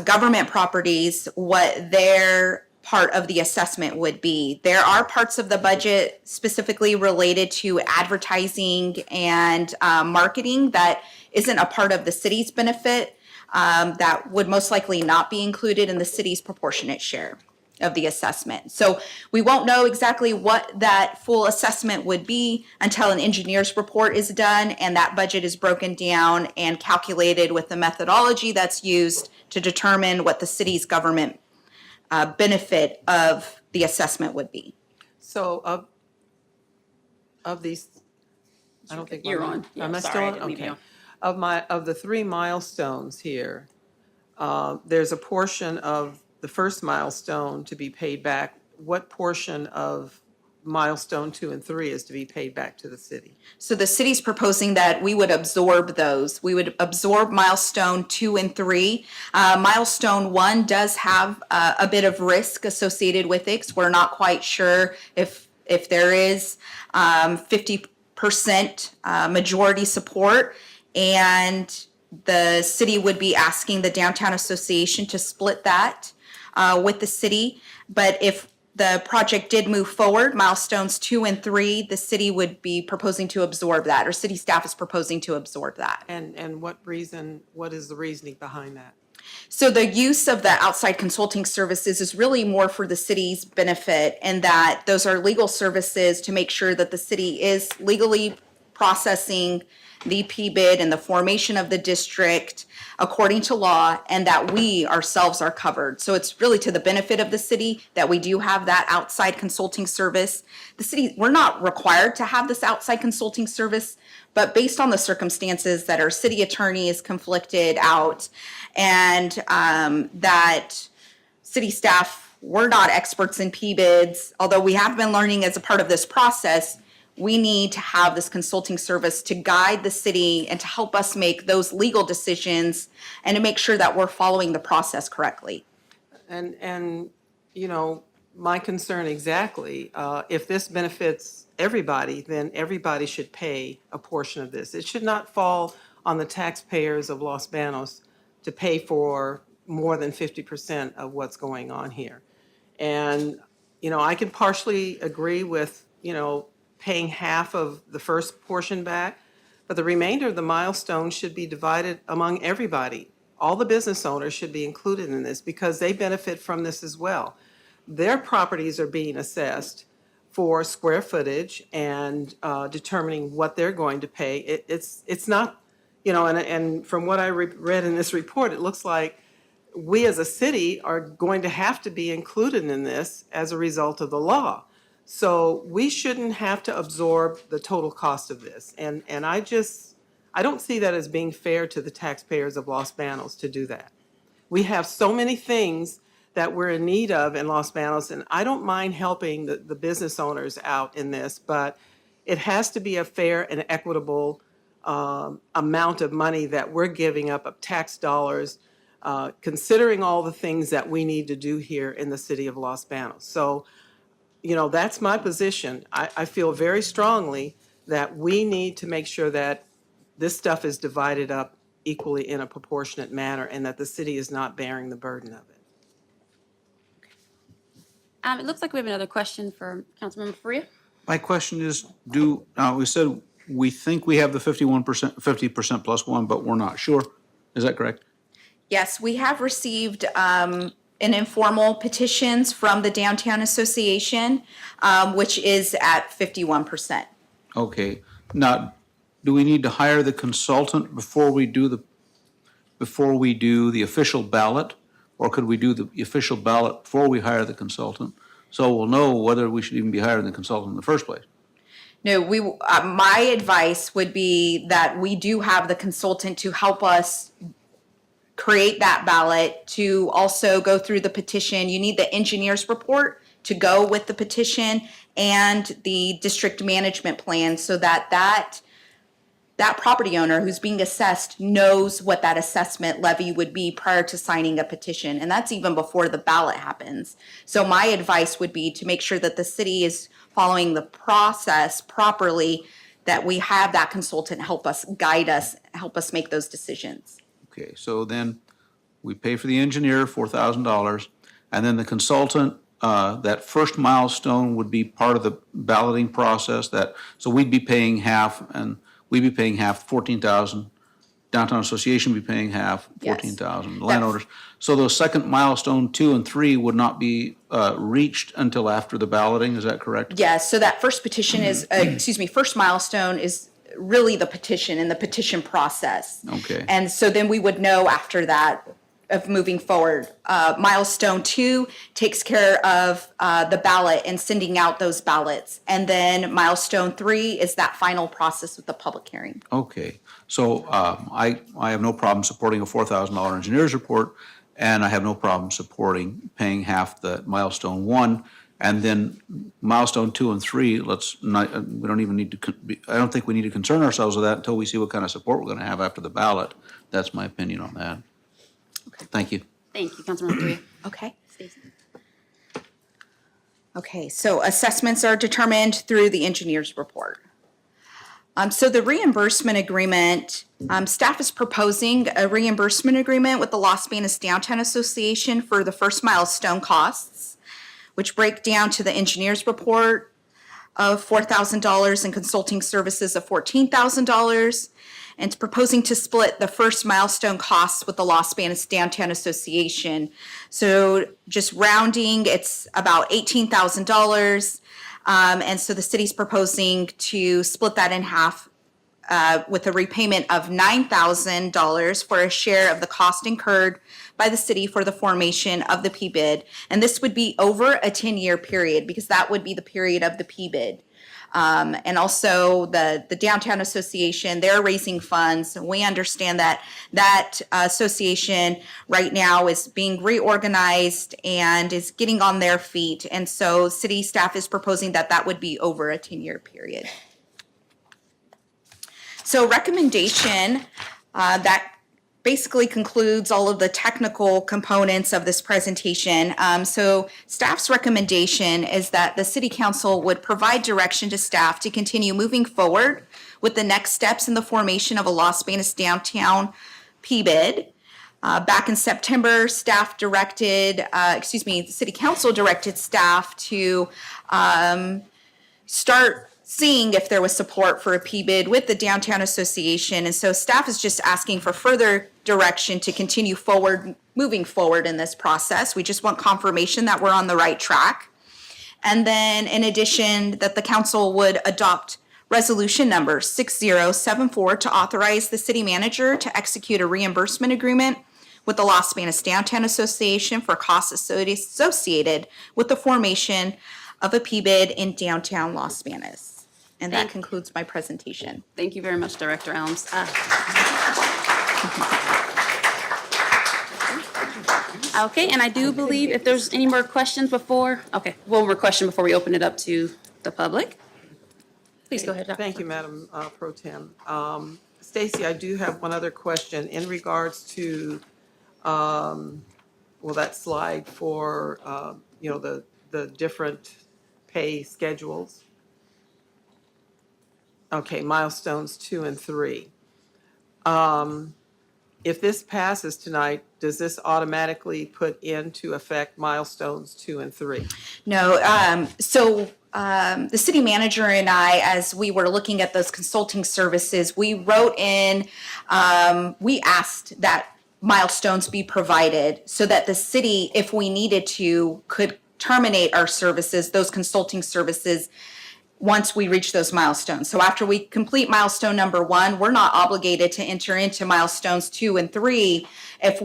Speaker 12: government properties, what their part of the assessment would be. There are parts of the budget specifically related to advertising and marketing that isn't a part of the city's benefit, that would most likely not be included in the city's proportionate share of the assessment. So we won't know exactly what that full assessment would be until an engineer's report is done and that budget is broken down and calculated with the methodology that's used to determine what the city's government benefit of the assessment would be.
Speaker 10: So of these, I don't think.
Speaker 1: You're on. Yeah,
Speaker 10: Am I
Speaker 1: sorry,
Speaker 10: still
Speaker 1: I
Speaker 10: on?
Speaker 1: didn't leave you
Speaker 10: Okay.
Speaker 1: on.
Speaker 10: Of the 3 milestones here, there's a portion of the first milestone to be paid back. What portion of milestone 2 and 3 is to be paid back to the city?
Speaker 12: So the city's proposing that we would absorb those. We would absorb milestone 2 and 3. Milestone 1 does have a bit of risk associated with it, 'cause we're not quite sure if if there is 50% majority support, and the city would be asking the Downtown Association to split that with the city. But if the project did move forward, milestones 2 and 3, the city would be proposing to absorb that, or city staff is proposing to absorb that.
Speaker 10: And what is the reasoning behind that?
Speaker 12: So the use of the outside consulting services is really more for the city's benefit, and that those are legal services to make sure that the city is legally processing the PBID and the formation of the district according to law, and that we ourselves are covered. So it's really to the benefit of the city that we do have that outside consulting service. The city, we're not required to have this outside consulting service, but based on the circumstances that our city attorney is conflicted out, and that city staff, we're not experts in PBIDs, although we have been learning as a part of this process, we need to have this consulting service to guide the city and to help us make those legal decisions and to make sure that we're following the process correctly.
Speaker 10: And you know, my concern exactly, if this benefits everybody, then everybody should pay a portion of this. It should not fall on the taxpayers of Los Banos to pay for more than 50% of what's going on here. And, you know, I can partially agree with, you know, paying half of the first portion back, but the remainder of the milestone should be divided among everybody. All the business owners should be included in this because they benefit from this as well. Their properties are being assessed for square footage and determining what they're going to pay. It's not, you know, and from what I read in this report, it looks like we as a city are going to have to be included in this as a result of the law. So we shouldn't have to absorb the total cost of this. And I don't see that as being fair to the taxpayers of Los Banos to do that. We have so many things that we're in need of in Los Banos, and I don't mind helping the business owners out in this, but it has to be a fair and equitable amount of money that we're giving up of tax dollars, considering all the things that we need to do here in the city of Los Banos. So, you know, that's my position. I feel very strongly that we need to make sure that this stuff is divided up equally in a proportionate manner and that the city is not bearing the burden of it.
Speaker 1: It looks like we have another question for Councilmember Faria.
Speaker 5: My question is, we said we think we have the 50% plus one, but we're not sure. Is that correct?
Speaker 12: Yes, we have received an informal petitions from the Downtown Association, which is at 51%.
Speaker 5: Okay. Now, do we need to hire the consultant before we do the official ballot? Or could we do the official ballot before we hire the consultant? So we'll know whether we should even be hiring the consultant in the first place.
Speaker 12: No, my advice would be that we do have the consultant to help us create that ballot, to also go through the petition. You need the engineer's report to go with the petition and the district management plan so that that property owner who's being assessed knows what that assessment levy would be prior to signing a petition. And that's even before the ballot happens. So my advice would be to make sure that the city is following the process properly, that we have that consultant help us, guide us, help us make those decisions.
Speaker 5: Okay, so then we pay for the engineer $4,000, and then the consultant, that first milestone would be part of the balloting process. So we'd be paying half, and we'd be paying half, 14,000. Downtown Association would be paying half, 14,000. Landowners. So those second milestone 2 and 3 would not be reached until after the balloting. Is that correct?
Speaker 12: Yes, so that first petition is, first milestone is really the petition and the petition process.
Speaker 5: Okay.
Speaker 12: And so then we would know after that of moving forward. Milestone 2 takes care of the ballot and sending out those ballots. And then milestone 3 is that final process with the public hearing.
Speaker 5: Okay, so I have no problem supporting a $4,000 engineer's report, and I have no problem supporting paying half the milestone 1, and then milestone 2 and 3. We don't even need to. I don't think we need to concern ourselves with that until we see what kind of support we're going to have after the ballot. That's my opinion on that. Okay, thank you.
Speaker 1: Thank you, Councilmember Faria.
Speaker 12: Okay.
Speaker 1: Stacey.
Speaker 12: Okay, so assessments are determined through the engineer's report. So the reimbursement agreement, staff is proposing a reimbursement agreement with the Las Banas Downtown Association for the first milestone costs, which break down to the engineer's report of $4,000 and consulting services of $14,000. And it's proposing to split the first milestone costs with the Las Banas Downtown Association. So just rounding, it's about $18,000. And so the city's proposing to split that in half with a repayment of $9,000 for a share of the cost incurred by the city for the formation of the PBID. And this would be over a 10-year period because that would be the period of the PBID. And also the Downtown Association, they're raising funds. We understand that association right now is being reorganized and is getting on their feet. And so city staff is proposing that would be over a 10-year period. So recommendation, that basically concludes all of the technical components of this presentation. So staff's recommendation is that the City Council would provide direction to staff to continue moving forward with the next steps in the formation of a Las Banas Downtown PBID. Back in September, the City Council directed staff to start seeing if there was support for a PBID with the Downtown Association. And so staff is just asking for further direction to continue moving forward in this process. We just want confirmation that we're on the right track. And then in addition, that the council would adopt resolution number 6074 to authorize the city manager to execute a reimbursement agreement with the Las Banas Downtown Association for costs associated with the formation of a PBID in downtown Las Banas. And that concludes my presentation.
Speaker 1: Thank you very much, Director Elms. Okay, and I do believe if there's any more questions one more question before we open it up to the public. Please go ahead, Dr.
Speaker 10: Thank you, Madam Pro Tem. Stacy, I do have one other question in regards to, that slide for, the different pay schedules. Okay, milestones 2 and 3. If this passes tonight, does this automatically put into effect milestones 2 and 3?
Speaker 12: No, the city manager and I, as we were looking at those consulting services, we wrote in, we asked that milestones be provided so that the city, if we needed to, could terminate our services, those consulting services, once we reach those milestones. So after we complete milestone number 1, we're not obligated to enter into milestones 2 and 3 if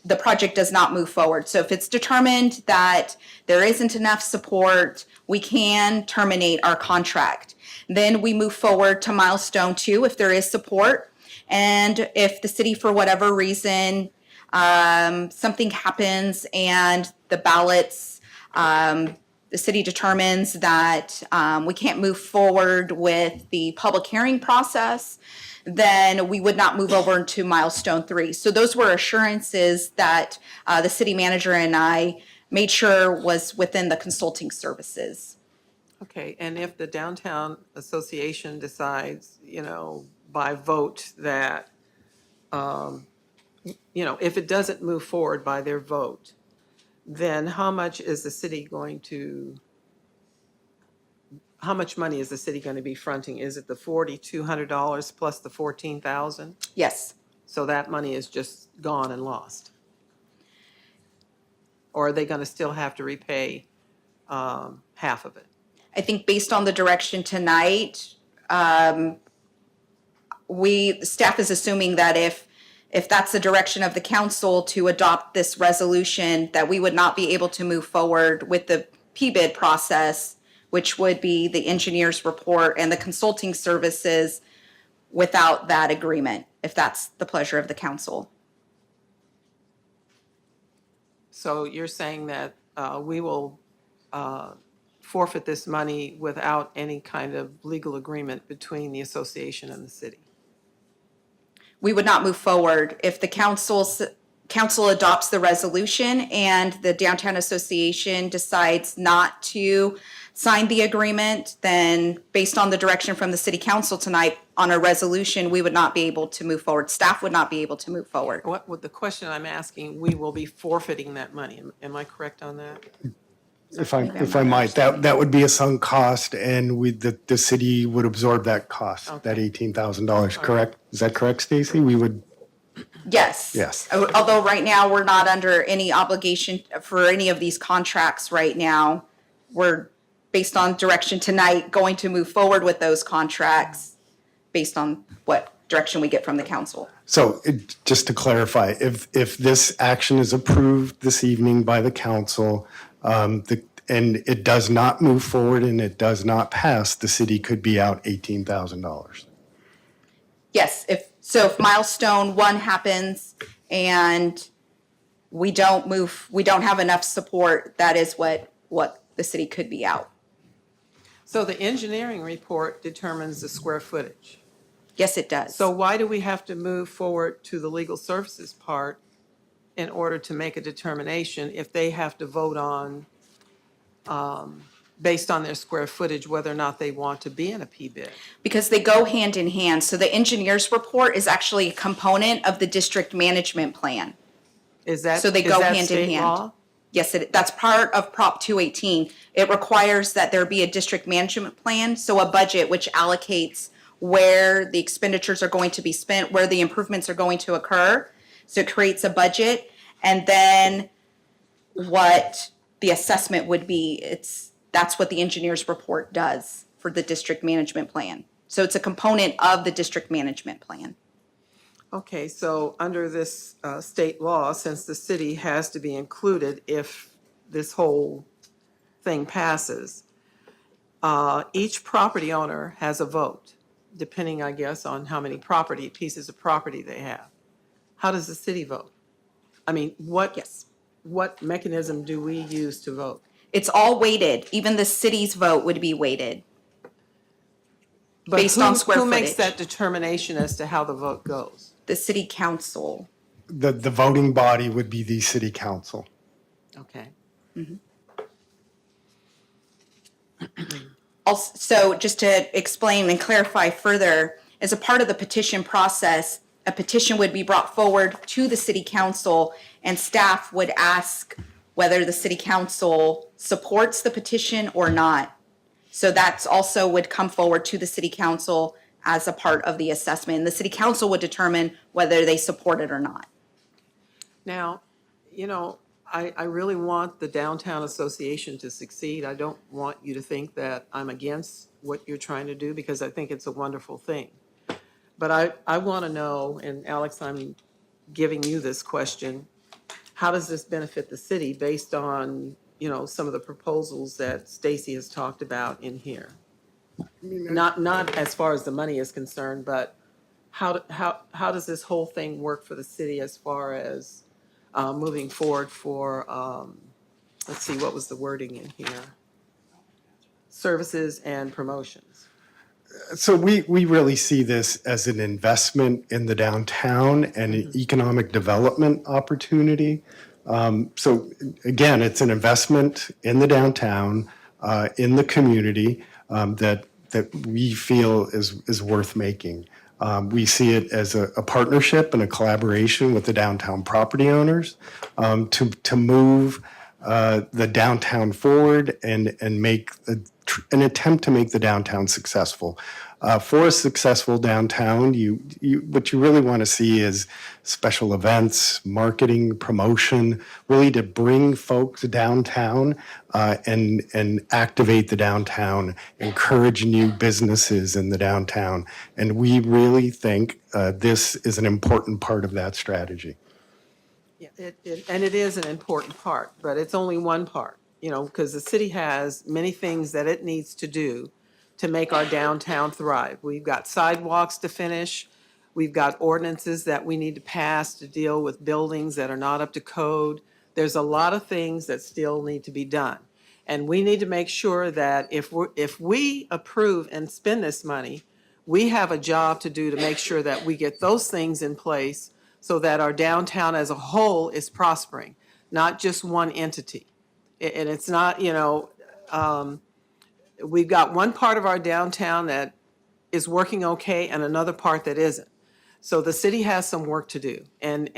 Speaker 12: the project does not move forward. So if it's determined that there isn't enough support, we can terminate our contract. Then we move forward to milestone 2 if there is support. And if the city, for whatever reason, something happens and the ballots, the city determines that we can't move forward with the public hearing process, then we would not move over to milestone 3. So those were assurances that the city manager and I made sure was within the consulting services.
Speaker 10: Okay, and if the Downtown Association decides, by vote that, if it doesn't move forward by their vote, then how much money is the city going to be fronting? Is it the $4,200 plus the $14,000?
Speaker 12: Yes.
Speaker 10: So that money is just gone and lost? Or are they going to still have to repay half of it?
Speaker 12: I think based on the direction tonight, staff is assuming that if that's the direction of the council to adopt this resolution, that we would not be able to move forward with the PBID process, which would be the engineer's report and the consulting services without that agreement, if that's the pleasure of the council.
Speaker 10: So you're saying that we will forfeit this money without any kind of legal agreement between the association and the city?
Speaker 12: We would not move forward if the council council adopts the resolution and the Downtown Association decides not to sign the agreement, then based on the direction from the city council tonight on a resolution, we would not be able to move forward. Staff would not be able to move forward.
Speaker 10: What, with the question I'm asking, we will be forfeiting that money. Am I correct on that?
Speaker 14: If I might, that would be a sunk cost, and the city would absorb that cost, that $18,000, correct? Is that correct, Stacy? We would,
Speaker 12: Yes.
Speaker 14: Yes.
Speaker 12: Although right now, we're not under any obligation for any of these contracts right now. We're, based on direction tonight, going to move forward with those contracts based on what direction we get from the council.
Speaker 14: so just to clarify, if this action is approved this evening by the council, and it does not move forward and it does not pass, the city could be out $18,000.
Speaker 12: Yes, if milestone 1 happens and we don't have enough support, that is what the city could be out.
Speaker 10: So the engineering report determines the square footage.
Speaker 12: Yes, it does.
Speaker 10: So why do we have to move forward to the legal services part in order to make a determination if they have to vote on, based on their square footage, whether or not they want to be in a P-bid?
Speaker 12: Because they go hand in hand. So the engineer's report is actually a component of the district management plan.
Speaker 10: Is that,
Speaker 12: So they
Speaker 10: is
Speaker 12: go
Speaker 10: that
Speaker 12: hand in
Speaker 10: state
Speaker 12: hand.
Speaker 10: law?
Speaker 12: Yes, that's part of Prop 218. It requires that there be a district management plan, so a budget which allocates where the expenditures are going to be spent, where the improvements are going to occur. So it creates a budget, and then what the assessment would be, that's what the engineer's report does for the district management plan. So it's a component of the district management plan.
Speaker 10: Okay, so under this state law, since the city has to be included if this whole thing passes, each property owner has a vote, depending, I guess, on how many pieces of property they have. How does the city vote? I mean, what mechanism do we use to vote?
Speaker 12: It's all weighted. Even the city's vote would be weighted.
Speaker 10: But
Speaker 12: Based on square
Speaker 10: who makes
Speaker 12: footage.
Speaker 10: that determination as to how the vote goes?
Speaker 12: The city council.
Speaker 14: The voting body would be the city council.
Speaker 10: Okay.
Speaker 12: Also, just to explain and clarify further, as a part of the petition process, a petition would be brought forward to the city council and staff would ask whether the city council supports the petition or not. So that's also would come forward to the city council as a part of the assessment. And the city council would determine whether they support it or not.
Speaker 10: Now, you know, I really want the Downtown Association to succeed. I don't want you to think that I'm against what you're trying to do, because I think it's a wonderful thing. But I want to know, and Alex, I'm giving you this question, how does this benefit the city based on, you know, some of the proposals that Stacy has talked about in here? Not as far as the money is concerned, but how does this whole thing work for the city as far as moving forward for, let's see, what was the wording in here? Services and promotions.
Speaker 14: So we really see this as an investment in the downtown and an economic development opportunity. So again, it's an investment in the downtown, in the community, that we feel is worth making. We see it as a partnership and a collaboration with the downtown property owners to move the downtown forward and make an attempt to make the downtown successful. For a successful downtown, what you really want to see is special events, marketing, promotion, really to bring folks downtown and activate the downtown, encourage new businesses in the downtown. And we really think this is an important part of that strategy.
Speaker 10: Yeah, and it is an important part, but it's only one part, you know, because the city has many things that it needs to do to make our downtown thrive. We've got sidewalks to finish. We've got ordinances that we need to pass to deal with buildings that are not up to code. There's a lot of things that still need to be done. And we need to make sure that if we approve and spend this money, we have a job to do to make sure that we get those things in place so that our downtown as a whole is prospering, not just one entity. And it's not, we've got one part of our downtown that is working okay and another part that isn't. So the city has some work to do. And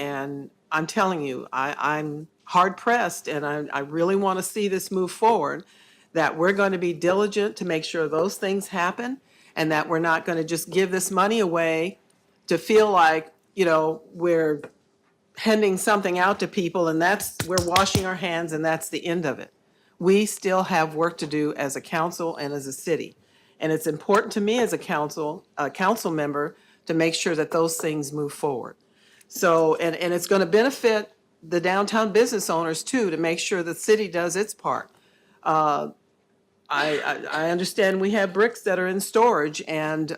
Speaker 10: I'm telling you, I'm hard pressed and I really want to see this move forward, that we're going to be diligent to make sure those things happen and that we're not going to just give this money away to feel like, we're handing something out to people and we're washing our hands and that's the end of it. We still have work to do as a council and as a city. And it's important to me as a council member to make sure that those things move forward. So, and it's going to benefit the downtown business owners too, to make sure the city does its part. I understand we have bricks that are in storage and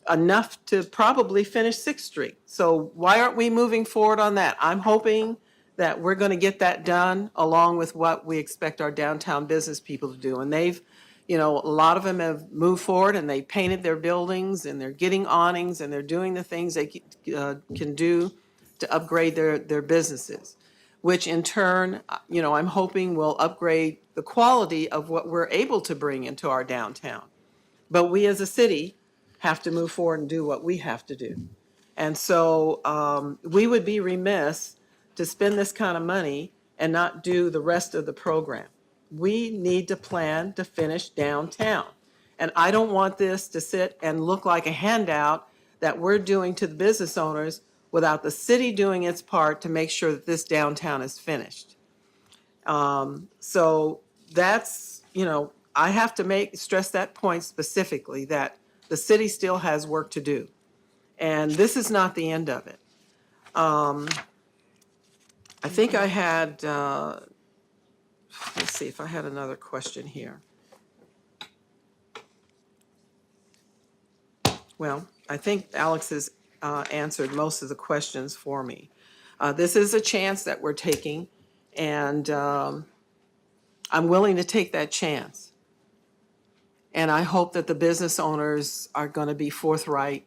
Speaker 10: enough to probably finish 6th Street. So why aren't we moving forward on that? I'm hoping that we're going to get that done along with what we expect our downtown business people to do. And they've, a lot of them have moved forward and they painted their buildings and they're getting awnings and they're doing the things they can do to upgrade their businesses, which in turn, I'm hoping will upgrade the quality of what we're able to bring into our downtown. But we as a city have to move forward and do what we have to do. And so we would be remiss to spend this kind of money and not do the rest of the program. We need to plan to finish downtown. And I don't want this to sit and look like a handout that we're doing to the business owners without the city doing its part to make sure that this downtown is finished. So that's, I have to stress that point specifically, that the city still has work to do. And this is not the end of it. I think I had, let's see if I had another question here. Well, I think Alex has answered most of the questions for me. This is a chance that we're taking, and I'm willing to take that chance. And I hope that the business owners are going to be forthright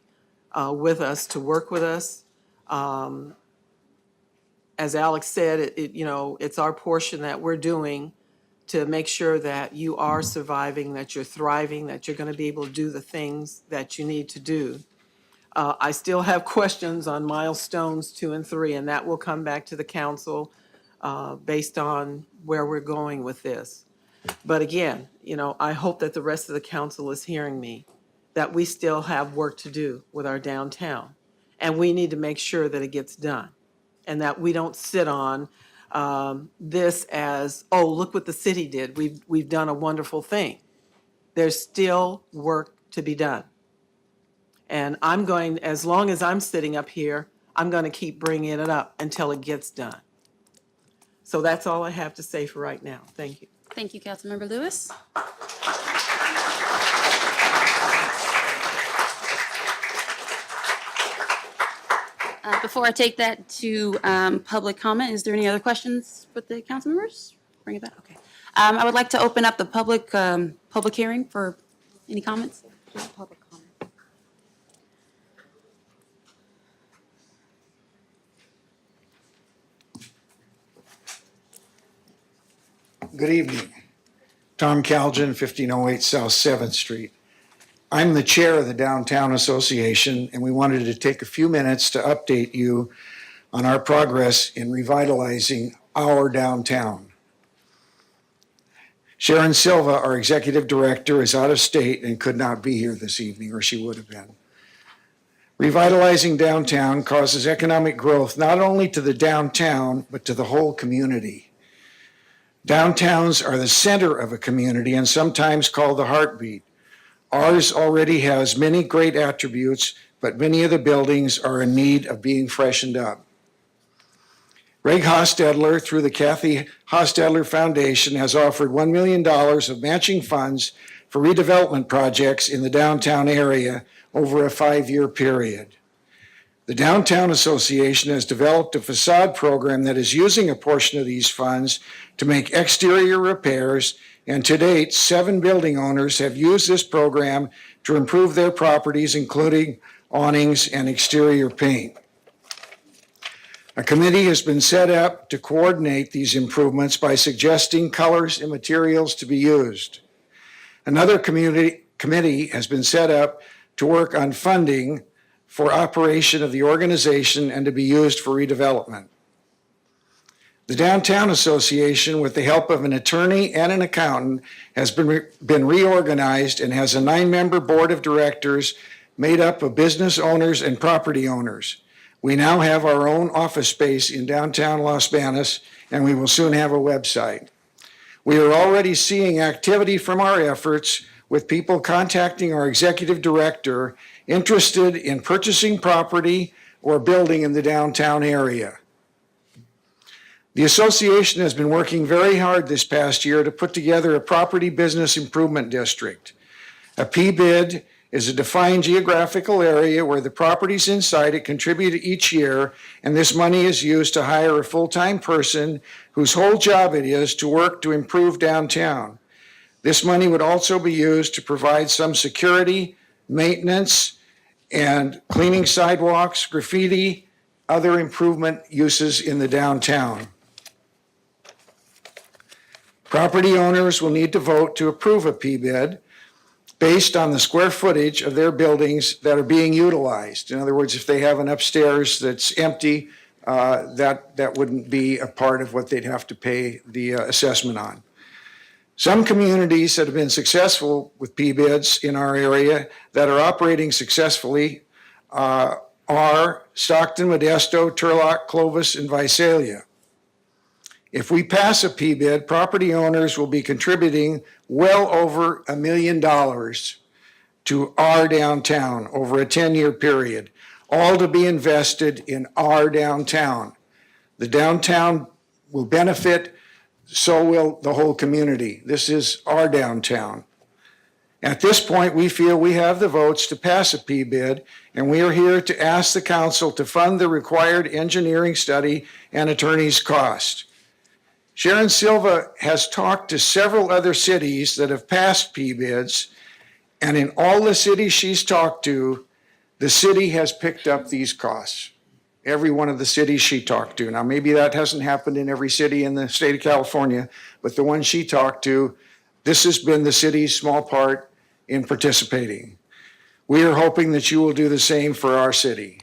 Speaker 10: with us, to work with us. As Alex said, it's our portion that we're doing to make sure that you are surviving, that you're thriving, that you're going to be able to do the things that you need to do. I still have questions on milestones 2 and 3, and that will come back to the council based on where we're going with this. But again, I hope that the rest of the council is hearing me, that we still have work to do with our downtown. And we need to make sure that it gets done and that we don't sit on this as, oh, look what the city did. We've done a wonderful thing. There's still work to be done. And I'm going, as long as I'm sitting up here, I'm going to keep bringing it up until it gets done. So that's all I have to say for right now. Thank you.
Speaker 1: Thank you, Councilmember Lewis. Before I take that to public comment, is there any other questions with the council members? Bring it back. Okay. I would like to open up the public hearing for any comments.
Speaker 12: Public comment.
Speaker 7: Good evening. Tom Calgin, 1508 South 7th Street. I'm the chair of the Downtown Association, and we wanted to take a few minutes to update you on our progress in revitalizing our downtown. Sharon Silva, our executive director, is out of state and could not be here this evening, or she would have been. Revitalizing downtown causes economic growth not only to the downtown, but to the whole community. Downtowns are the center of a community and sometimes called the heartbeat. Ours already has many great attributes, but many of the buildings are in need of being freshened up. Greg Hostetler, through the Kathy Hostetler Foundation, has offered $1 million of matching funds for redevelopment projects in the downtown area over a 5-year period. The Downtown Association has developed a facade program that is using a portion of these funds to make exterior repairs, and to date, 7 building owners have used this program to improve their properties, including awnings and exterior paint. A committee has been set up to coordinate these improvements by suggesting colors and materials to be used. Another committee has been set up to work on funding for operation of the organization and to be used for redevelopment. The Downtown Association, with the help of an attorney and an accountant, has been reorganized and has a 9-member board of directors made up of business owners and property owners. We now have our own office space in downtown Los Banos, and we will soon have a website. We are already seeing activity from our efforts, with people contacting our executive director interested in purchasing property or building in the downtown area. The association has been working very hard this past year to put together a property business improvement district. A PBID is a defined geographical area where the properties inside it contribute each year, and this money is used to hire a full-time person whose whole job it is to work to improve downtown. This money would also be used to provide some security, maintenance, and cleaning sidewalks, graffiti, other improvement uses in the downtown. Property owners will need to vote to approve a PBID based on the square footage of their buildings that are being utilized. In other words, if they have an upstairs that's empty, that wouldn't be a part of what they'd have to pay the assessment on. Some communities that have been successful with PBIDs in our area that are operating successfully are Stockton, Modesto, Turlock, Clovis, and Visalia. If we pass a PBID, property owners will be contributing well over $1 million to our downtown over a 10-year period, all to be invested in our downtown. The downtown will benefit, so will the whole community. This is our downtown. At this point, we feel we have the votes to pass a PBID, and we are here to ask the council to fund the required engineering study and attorney's cost. Sharon Silva has talked to several other cities that have passed PBIDs, and in all the cities she's talked to, the city has picked up these costs. Every one of the cities she talked to. Now, maybe that hasn't happened in every city in the state of California, but the ones she talked to, this has been the city's small part in participating. We are hoping that you will do the same for our city.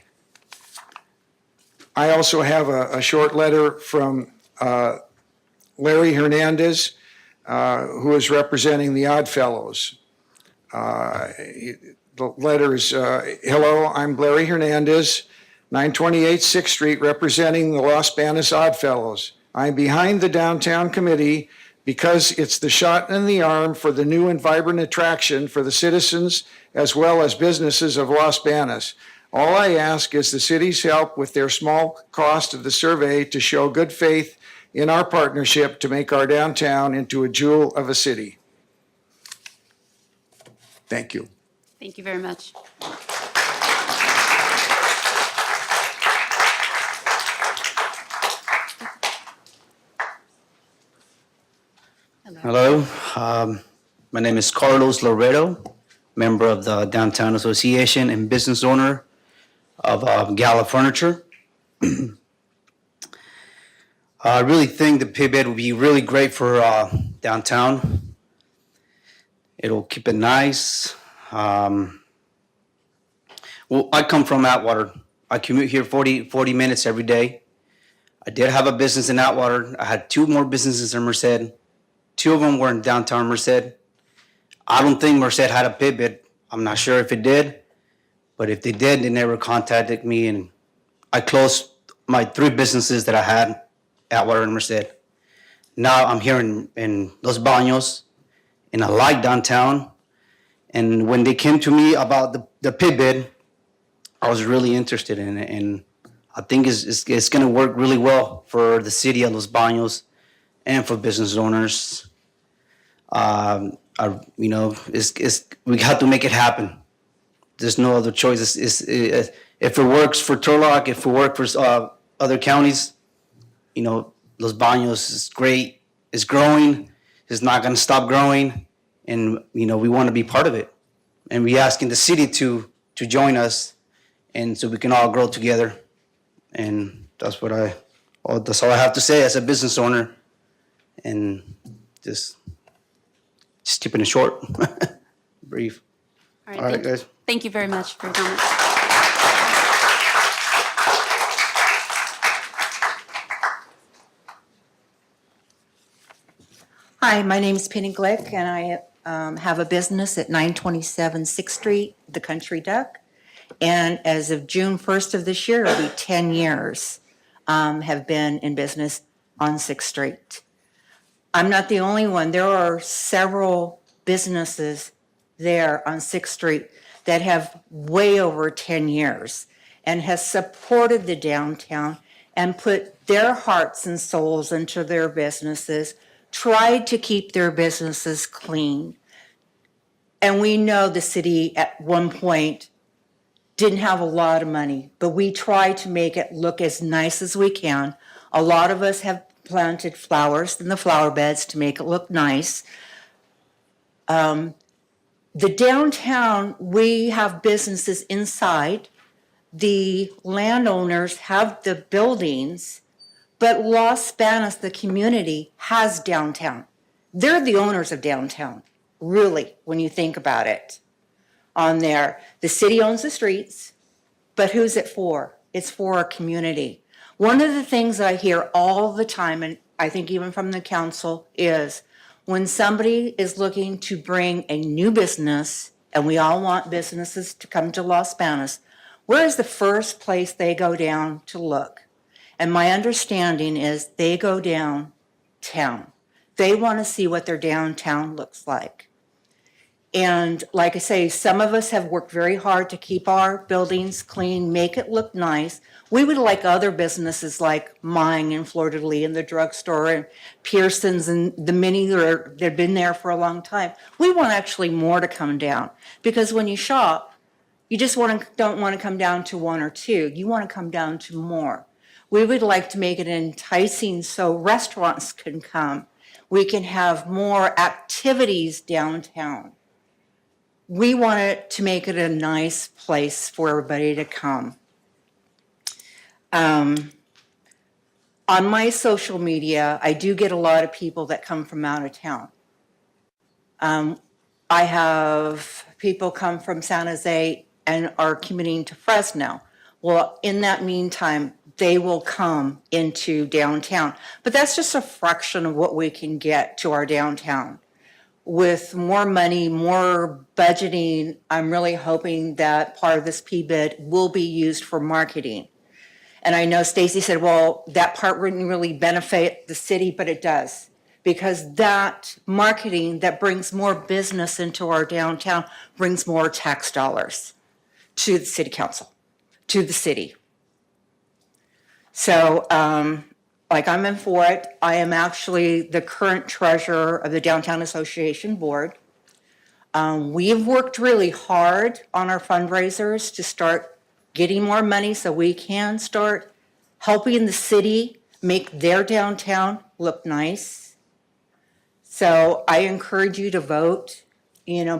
Speaker 7: I also have a short letter from Larry Hernandez, who is representing the Odd Fellows. The letter is, hello, I'm Larry Hernandez, 928 6th Street, representing the Los Banos Odd Fellows. I'm behind the downtown committee because it's the shot in the arm for the new and vibrant attraction for the citizens as well as businesses of Los Banos. All I ask is the city's help with their small cost of the survey to show good faith in our partnership to make our downtown into a jewel of a city. Thank you.
Speaker 1: Thank you very much.
Speaker 15: Hello, my name is Carlos Loreto, member of the Downtown Association and business owner of Gala Furniture. I really think the PBID would be really great for downtown. It'll keep it nice. Well, I come from Atwater. I commute here 40 minutes every day. I did have a business in Atwater. I had 2 more businesses in Merced. 2 of them were in downtown Merced. I don't think Merced had a PBID. I'm not sure if it did, but if they did, they never contacted me, and I closed my 3 businesses that I had, Atwater and Merced. Now I'm here in Los Banos, and I like downtown. And when they came to me about the PBID, I was really interested in it, and I think it's going to work really well for the city of Los Banos and for business owners. We have to make it happen. There's no other choice. If it works for Turlock, if it works for other counties, Los Banos is great. It's growing. It's not going to stop growing, and we want to be part of it. And we're asking the city to join us, and so we can all grow together. And that's that's all I have to say as a business owner, and just keeping it short, brief.
Speaker 1: All
Speaker 15: All right,
Speaker 1: thank you.
Speaker 15: guys.
Speaker 1: Thank you very much for your comments.
Speaker 8: Hi, my name is Penny Glick, and I have a business at 927 6th Street, The Country Duck. And as of June 1st of this year, it'll be 10 years have been in business on 6th Street. I'm not the only one. There are several businesses there on 6th Street that have way over 10 years and has supported the downtown and put their hearts and souls into their businesses, tried to keep their businesses clean. And we know the city at one point didn't have a lot of money, but we try to make it look as nice as we can. A lot of us have planted flowers in the flower beds to make it look nice. The downtown, we have businesses inside. The landowners have the buildings, but Los Banos, the community, has downtown. They're the owners of downtown, really, when you think about it. On there, the city owns the streets, but who's it for? It's for our community. One of the things I hear all the time, and I think even from the council, is when somebody is looking to bring a new business, and we all want businesses to come to Los Banos, where is the first place they go down to look? And my understanding is they go downtown. They want to see what their downtown looks like. And like I say, some of us have worked very hard to keep our buildings clean, make it look nice. We would like other businesses like mine in Fleur de Lis and the drugstore and Pearson's and the many that have been there for a long time. We want actually more to come down, because when you shop, you just don't want to come down to one or two. You want to come down to more. We would like to make it enticing so restaurants can come. We can have more activities downtown. We want it to make it a nice place for everybody to come. On my social media, I do get a lot of people that come from out of town. I have people come from San Jose and are commuting to Fresno. Well, in that meantime, they will come into downtown. But that's just a fraction of what we can get to our downtown. With more money, more budgeting, I'm really hoping that part of this PBID will be used for marketing. And I know Stacy said, well, that part wouldn't really benefit the city, but it does. Because that marketing that brings more business into our downtown brings more tax dollars to the city council, to the city. So, like I'm in for it. I am actually the current treasurer of the Downtown Association Board. We have worked really hard on our fundraisers to start getting more money so we can start helping the city make their downtown look nice. So I encourage you to vote,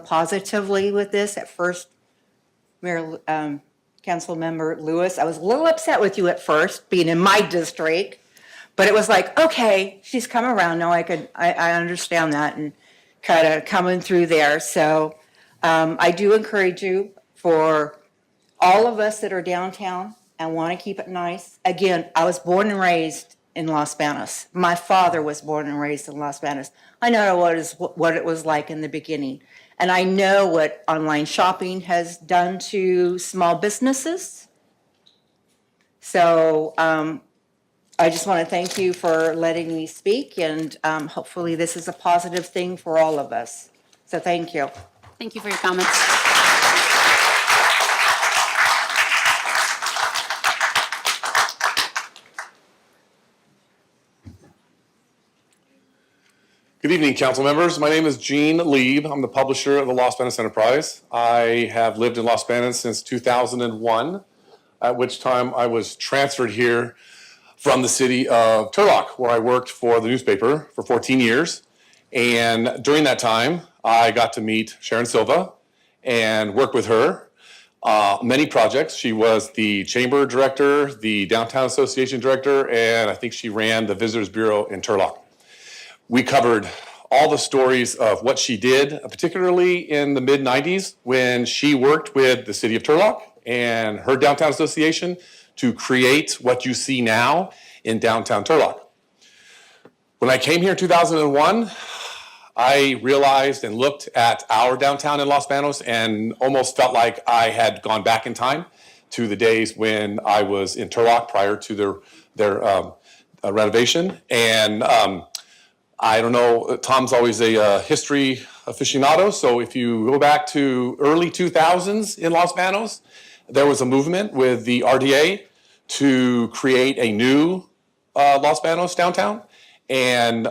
Speaker 8: positively with this. At first, Mayor, Council Member Lewis, I was a little upset with you at first, being in my district. But it was like, okay, she's come around now. I understand that, and kind of coming through there. So I do encourage you, for all of us that are downtown and want to keep it nice. Again, I was born and raised in Los Banos. My father was born and raised in Los Banos. I know what it was like in the beginning. And I know what online shopping has done to small businesses. So, I just want to thank you for letting me speak, and hopefully this is a positive thing for all of us. So thank you.
Speaker 1: Thank you for your comments.
Speaker 2: Good evening, council members. My name is Gene Lieb. I'm the publisher of the Los Banos Enterprise. I have lived in Los Banos since 2001, at which time I was transferred here from the city of Turlock, where I worked for the newspaper for 14 years. And during that time, I got to meet Sharon Silva and work with her many projects. She was the chamber director, the downtown association director, and I think she ran the visitors bureau in Turlock. We covered all the stories of what she did, particularly in the mid-90s when she worked with the city of Turlock and her downtown association to create what you see now in downtown Turlock. When I came here in 2001, I realized and looked at our downtown in Los Banos and almost felt like I had gone back in time to the days when I was in Turlock prior to their renovation. And I don't know, Tom's always a history aficionado, so if you go back to early 2000s in Los Banos, there was a movement with the RDA to create a new Los Banos downtown. And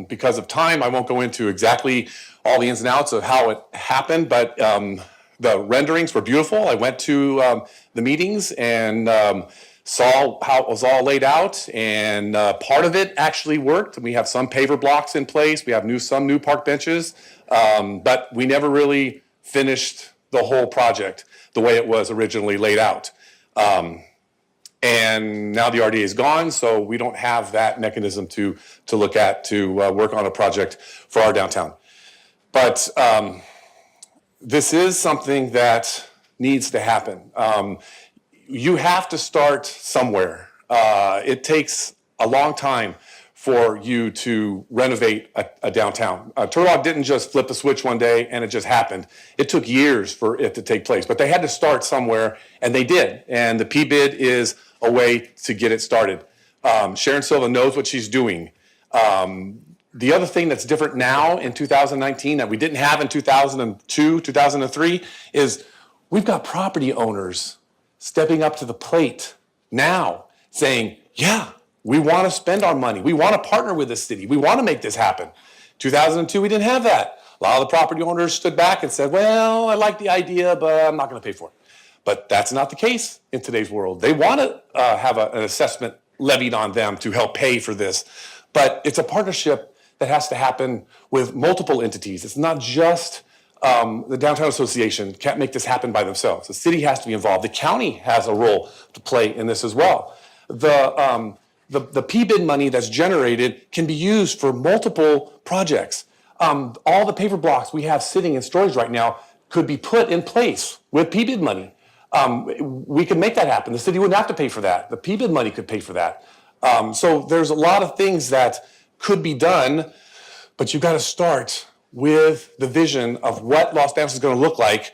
Speaker 2: because of time, I won't go into exactly all the ins and outs of how it happened, but the renderings were beautiful. I went to the meetings and saw how it was all laid out, and part of it actually worked. We have some paver blocks in place. We have some new park benches, but we never really finished the whole project the way it was originally laid out. And now the RDA is gone, so we don't have that mechanism to look at to work on a project for our downtown. But this is something that needs to happen. You have to start somewhere. It takes a long time for you to renovate a downtown. Turlock didn't just flip a switch one day and it just happened. It took years for it to take place, but they had to start somewhere, and they did. And the P-bid is a way to get it started. Sharon Silva knows what she's doing. The other thing that's different now in 2019 that we didn't have in 2002, 2003 is we've got property owners stepping up to the plate now saying, yeah, we want to spend our money. We want to partner with the city. We want to make this happen. 2002, we didn't have that. A lot of the property owners stood back and said, well, I like the idea, but I'm not going to pay for it. But that's not the case in today's world. They want to have an assessment levied on them to help pay for this. But it's a partnership that has to happen with multiple entities. It's not just the Downtown Association can't make this happen by themselves. The city has to be involved. The county has a role to play in this as well. The P-bid money that's generated can be used for multiple projects. All the paper blocks we have sitting in storage right now could be put in place with P-bid money. We could make that happen. The city wouldn't have to pay for that. The P-bid money could pay for that. So there's a lot of things that could be done, but you've got to start with the vision of what Los Banos is going to look like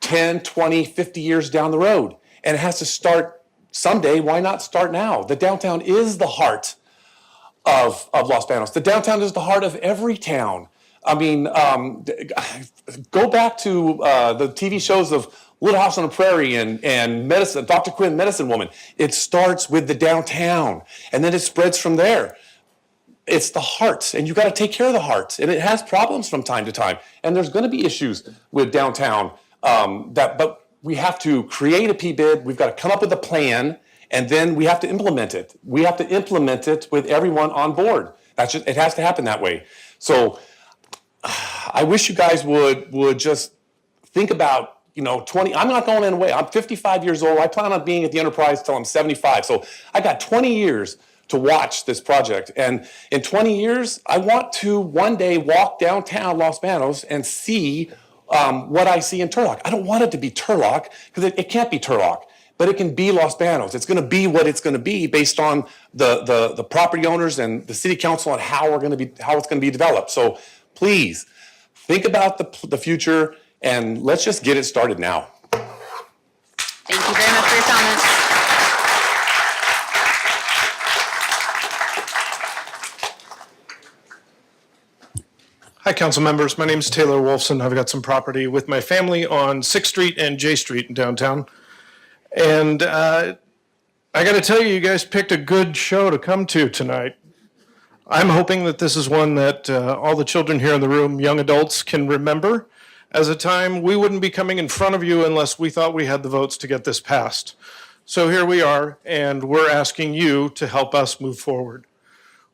Speaker 2: 10, 20, 50 years down the road. And it has to start someday. Why not start now? The downtown is the heart of Los Banos. The downtown is the heart of every town. I mean, go back to the TV shows of Little House on the Prairie and Medicine, Dr. Quinn, Medicine Woman. It starts with the downtown, and then it spreads from there. It's the heart, and you've got to take care of the heart. And it has problems from time to time. And there's going to be issues with downtown. But we have to create a P-bid. We've got to come up with a plan, and then we have to implement it. We have to implement it with everyone on board. It has to happen that way. So I wish you guys would just think about, 20. I'm not going away. I'm 55 years old. I plan on being at the enterprise till I'm 75. So I got 20 years to watch this project. And in 20 years, I want to one day walk downtown Los Banos and see what I see in Turlock. I don't want it to be Turlock, because it can't be Turlock, but it can be Los Banos. It's going to be what it's going to be based on the property owners and the city council and how it's going to be developed. So please think about the future, and let's just get it started now.
Speaker 11: Thank you very much for your comments.
Speaker 16: Hi, council members. My name is Taylor Wolfson. I've got some property with my family on 6th Street and J Street in downtown. And I got to tell you, you guys picked a good show to come to tonight. I'm hoping that this is one that all the children here in the room, young adults, can remember as a time we wouldn't be coming in front of you unless we thought we had the votes to get this passed. So here we are, and we're asking you to help us move forward.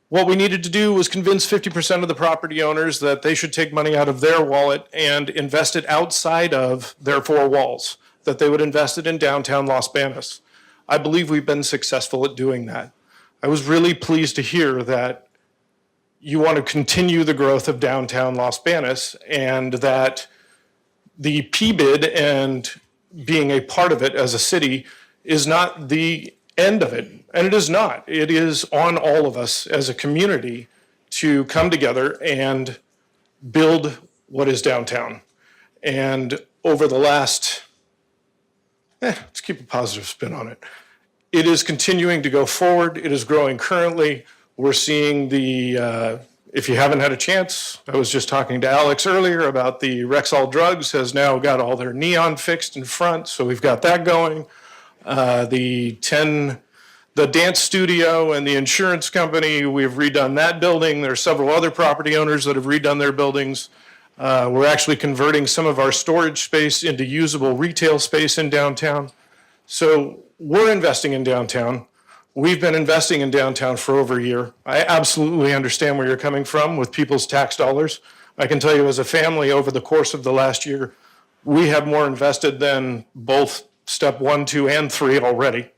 Speaker 16: What we needed to do was convince 50% of the property owners that they should take money out of their wallet and invest it outside of their four walls. that they would invest it in downtown Los Banos. I believe we've been successful at doing that. I was really pleased to hear that you want to continue the growth of downtown Los Banos and that the PBID and being a part of it as a city is not the end of it. And it is not. It is on all of us as a community to come together and build what is downtown. And over the last, let's keep a positive spin on it. It is continuing to go forward. It is growing currently. We're seeing if you haven't had a chance, I was just talking to Alex earlier about the Rexall Drugs has now got all their neon fixed in front, so we've got that going. The dance studio and the insurance company, we've redone that building. There are several other property owners that have redone their buildings. We're actually converting some of our storage space into usable retail space in downtown. So we're investing in downtown. We've been investing in downtown for over a year. I absolutely understand where you're coming from with people's tax dollars. I can tell you as a family over the course of the last year, we have more invested than both step 1, 2, and 3 already.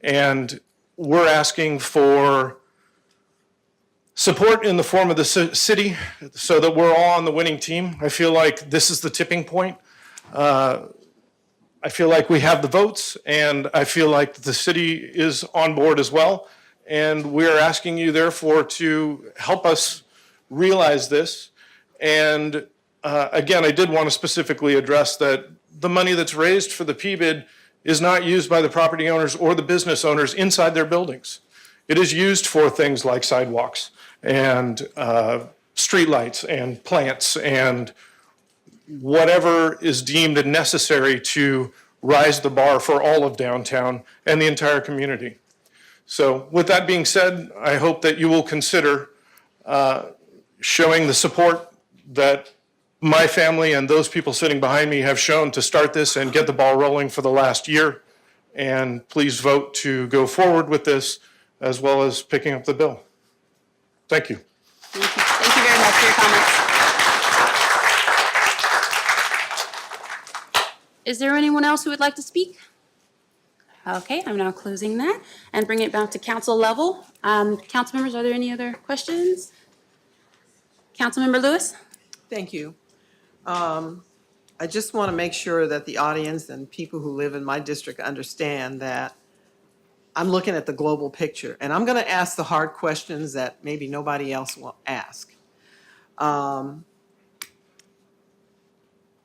Speaker 16: And we're asking for support in the form of the city so that we're all on the winning team. I feel like this is the tipping point. I feel like we have the votes, and I feel like the city is on board as well. And we're asking you, therefore, to help us realize this. And again, I did want to specifically address that the money that's raised for the PBID is not used by the property owners or the business owners inside their buildings. It is used for things like sidewalks and streetlights and plants and whatever is deemed necessary to rise the bar for all of downtown and the entire community. So with that being said, I hope that you will consider showing the support that my family and those people sitting behind me have shown to start this and get the ball rolling for the last year. And please vote to go forward with this as well as picking up the bill. Thank you.
Speaker 1: Thank you very much for your comments. Is there anyone else who would like to speak? Okay, I'm now closing that and bringing it back to council level. Council members, are there any other questions? Councilmember Lewis?
Speaker 10: Thank you. I just want to make sure that the audience and people who live in my district understand that I'm looking at the global picture, and I'm going to ask the hard questions that maybe nobody else will ask.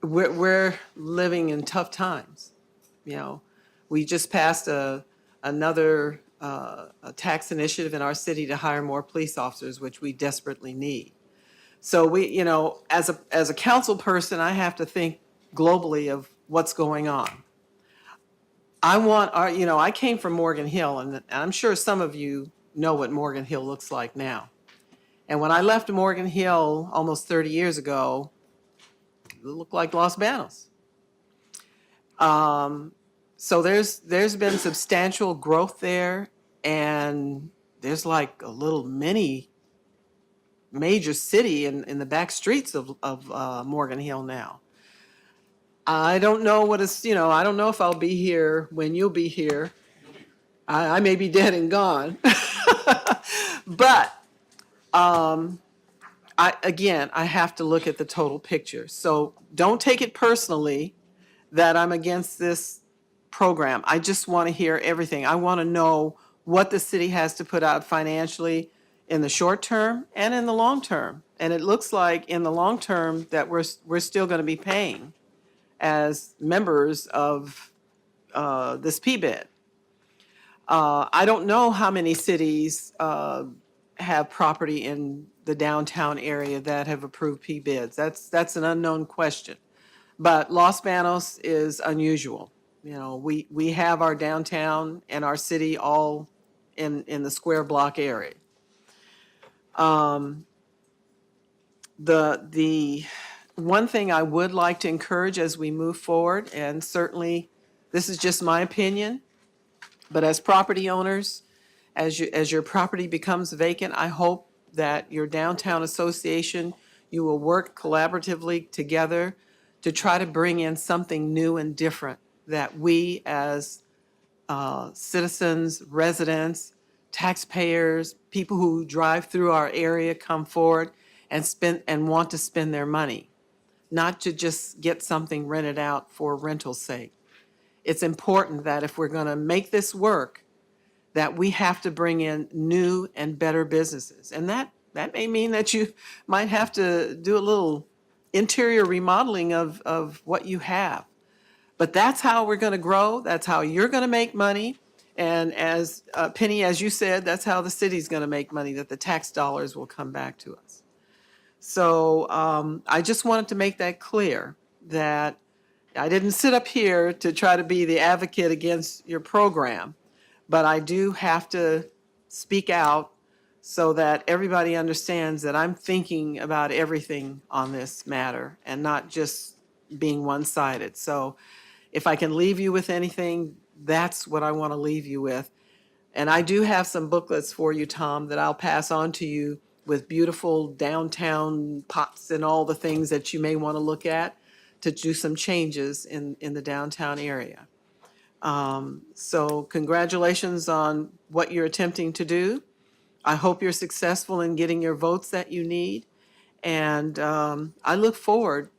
Speaker 10: We're living in tough times. You know, we just passed another tax initiative in our city to hire more police officers, which we desperately need. So we, you know, as a council person, I have to think globally of what's going on. I want our, you know, I came from Morgan Hill, and I'm sure some of you know what Morgan Hill looks like now. And when I left Morgan Hill almost 30 years ago, it looked like Los Banos. So there's been substantial growth there, and there's like a little mini major city in the back streets of Morgan Hill now. I don't know what it's, you know, I don't know if I'll be here when you'll be here. I may be dead and gone. But I have to look at the total picture. So don't take it personally that I'm against this program. I just want to hear everything. I want to know what the city has to put out financially in the short term and in the long term. And it looks like in the long term that we're still going to be paying as members of this PBID. I don't know how many cities have property in the downtown area that have approved PBIDs. That's an unknown question. But Los Banos is unusual. You know, we have our downtown and our city all in the square block area. The one thing I would like to encourage as we move forward, and certainly this is just my opinion, but as property owners, as your property becomes vacant, I hope that your downtown association, you will work collaboratively together to try to bring in something new and different that we as citizens, residents, taxpayers, people who drive through our area come forward and want to spend their money, not to just get something rented out for rental's sake. It's important that if we're going to make this work, that we have to bring in new and better businesses. And that may mean that you might have to do a little interior remodeling of what you have. But that's how we're going to grow. That's how you're going to make money. And as Penny, as you said, that's how the city's going to make money, that the tax dollars will come back to us. So I just wanted to make that clear, that I didn't sit up here to try to be the advocate against your program, but I do have to speak out so that everybody understands that I'm thinking about everything on this matter and not just being one-sided. So if I can leave you with anything, that's what I want to leave you with. And I do have some booklets for you, Tom, that I'll pass on to you with beautiful downtown pots and all the things that you may want to look at to do some changes in the downtown area. So congratulations on what you're attempting to do. I hope you're successful in getting your votes that you need. And I look forward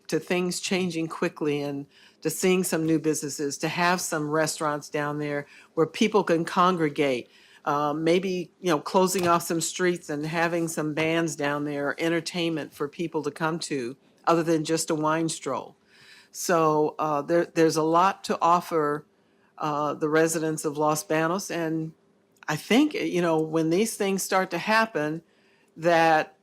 Speaker 10: to things changing quickly and to seeing some new businesses, to have some restaurants down there where people can congregate. Maybe, closing off some streets and having some bands down there, entertainment for people to come to, other than just a wine stroll. So there's a lot to offer the residents of Los Banos. And I think, when these things start to happen, that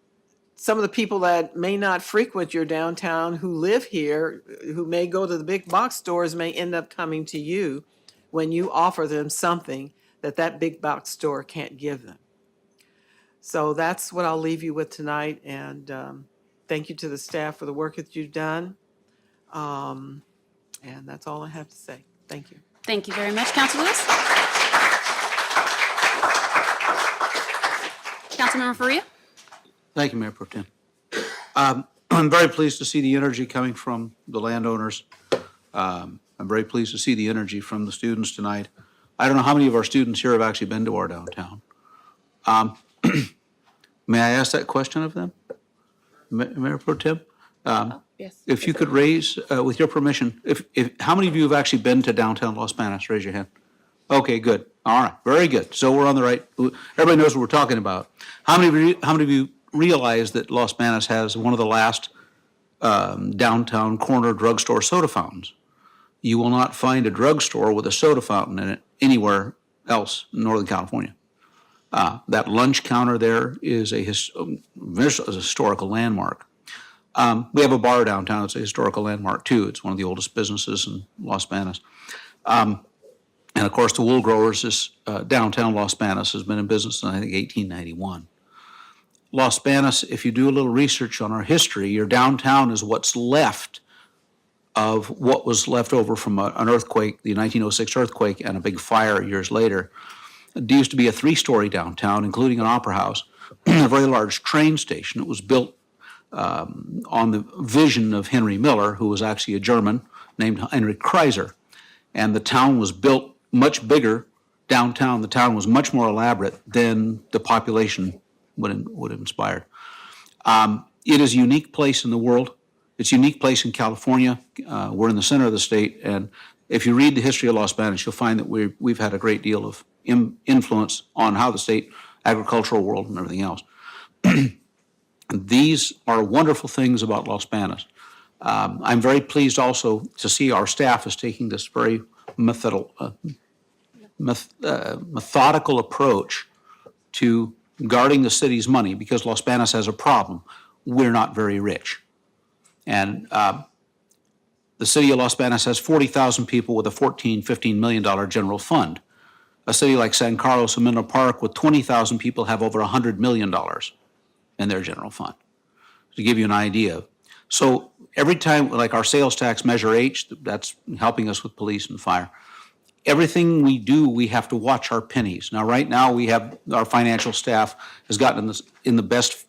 Speaker 10: some of the people that may not frequent your downtown who live here, who may go to the big box stores, may end up coming to you when you offer them something that big box store can't give them. So that's what I'll leave you with tonight. And thank you to the staff for the work that you've done. And that's all I have to say. Thank you.
Speaker 1: Thank you very much, Councilor Lewis. Councilmember Faria.
Speaker 5: Thank you, Mayor Pro Tem. I'm very pleased to see the energy coming from the landowners. I'm very pleased to see the energy from the students tonight. I don't know how many of our students here have actually been to our downtown. May I ask that question of them? Mayor Pro Tem?
Speaker 10: Yes.
Speaker 5: If you could raise, with your permission, how many of you have actually been to downtown Los Banos? Raise your hand. Okay, good. All right, very good. So we're on the right, everybody knows what we're talking about. How many of you realize that Los Banos has one of the last downtown corner drugstore soda fountains? You will not find a drugstore with a soda fountain in it anywhere else in Northern California. That lunch counter there is a historical landmark. We have a bar downtown. It's a historical landmark too. It's one of the oldest businesses in Los Banos. And of course, the Wool Growers is downtown Los Banos, has been in business since I think 1891. Los Banos, if you do a little research on our history, your downtown is what's left of what was left over from an earthquake, the 1906 earthquake, and a big fire years later. It used to be a 3-story downtown, including an opera house, a very large train station. It was built on the vision of Henry Miller, who was actually a German named Heinrich Kaiser. And the town was built much bigger downtown. The town was much more elaborate than the population would have inspired. It is a unique place in the world. It's a unique place in California. We're in the center of the state. And if you read the history of Los Banos, you'll find that we've had a great deal of influence on how the state, agricultural world, and everything else. These are wonderful things about Los Banos. I'm very pleased also to see our staff is taking this very methodical approach to guarding the city's money, because Los Banos has a problem. We're not very rich. And the city of Los Banos has 40,000 people with a $14-15 million general fund. A city like San Carlos and Menlo Park with 20,000 people have over $100 million in their general fund, to give you an idea. So every time, like our sales tax Measure H, that's helping us with police and fire. Everything we do, we have to watch our pennies. Now, right now, we have, our financial staff has gotten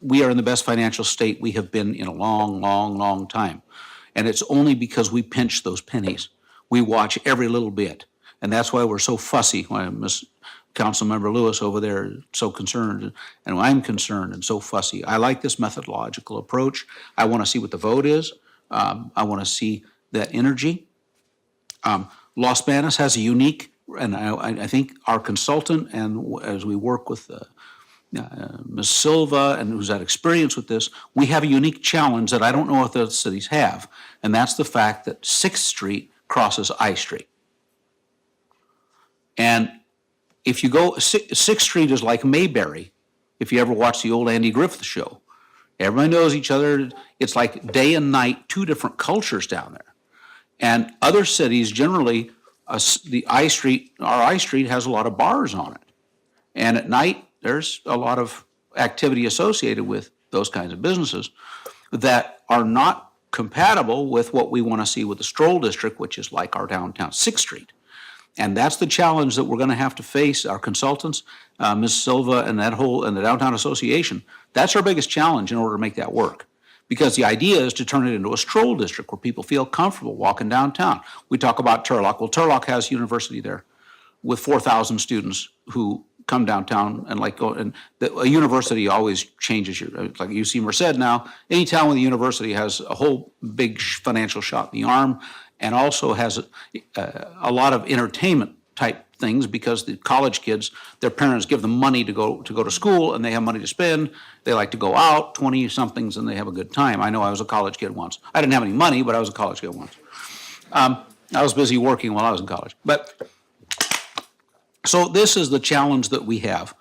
Speaker 5: we are in the best financial state we have been in a long, long, long time. And it's only because we pinch those pennies. We watch every little bit. And that's why we're so fussy, why Miss Councilmember Lewis over there is so concerned, and I'm concerned and so fussy. I like this methodological approach. I want to see what the vote is. I want to see that energy. Los Banos has a unique, and I think our consultant, and as we work with Ms. Silva, and who's had experience with this, we have a unique challenge that I don't know if other cities have, and that's the fact that 6th Street crosses I Street. And if you go, 6th Street is like Mayberry, if you ever watch the old Andy Griffith show. Everybody knows each other. It's like day and night, two different cultures down there. And other cities, generally, the I Street, our I Street has a lot of bars on it. And at night, there's a lot of activity associated with those kinds of businesses that are not compatible with what we want to see with the stroll district, which is like our downtown 6th Street. And that's the challenge that we're going to have to face, our consultants, Ms. Silva and and the Downtown Association. That's our biggest challenge in order to make that work. Because the idea is to turn it into a stroll district where people feel comfortable walking downtown. We talk about Turlock. Well, Turlock has university there with 4,000 students who come downtown and like go, and a university always changes like UC Merced now. Any town with a university has a whole big financial shot in the arm, and also has a lot of entertainment type things because the college kids, their parents give them money to go to school, and they have money to spend. They like to go out, 20-somethings, and they have a good time. I know I was a college kid once. I didn't have any money, but I was a college kid once. I was busy working while I was in college. But so this is the challenge that we have.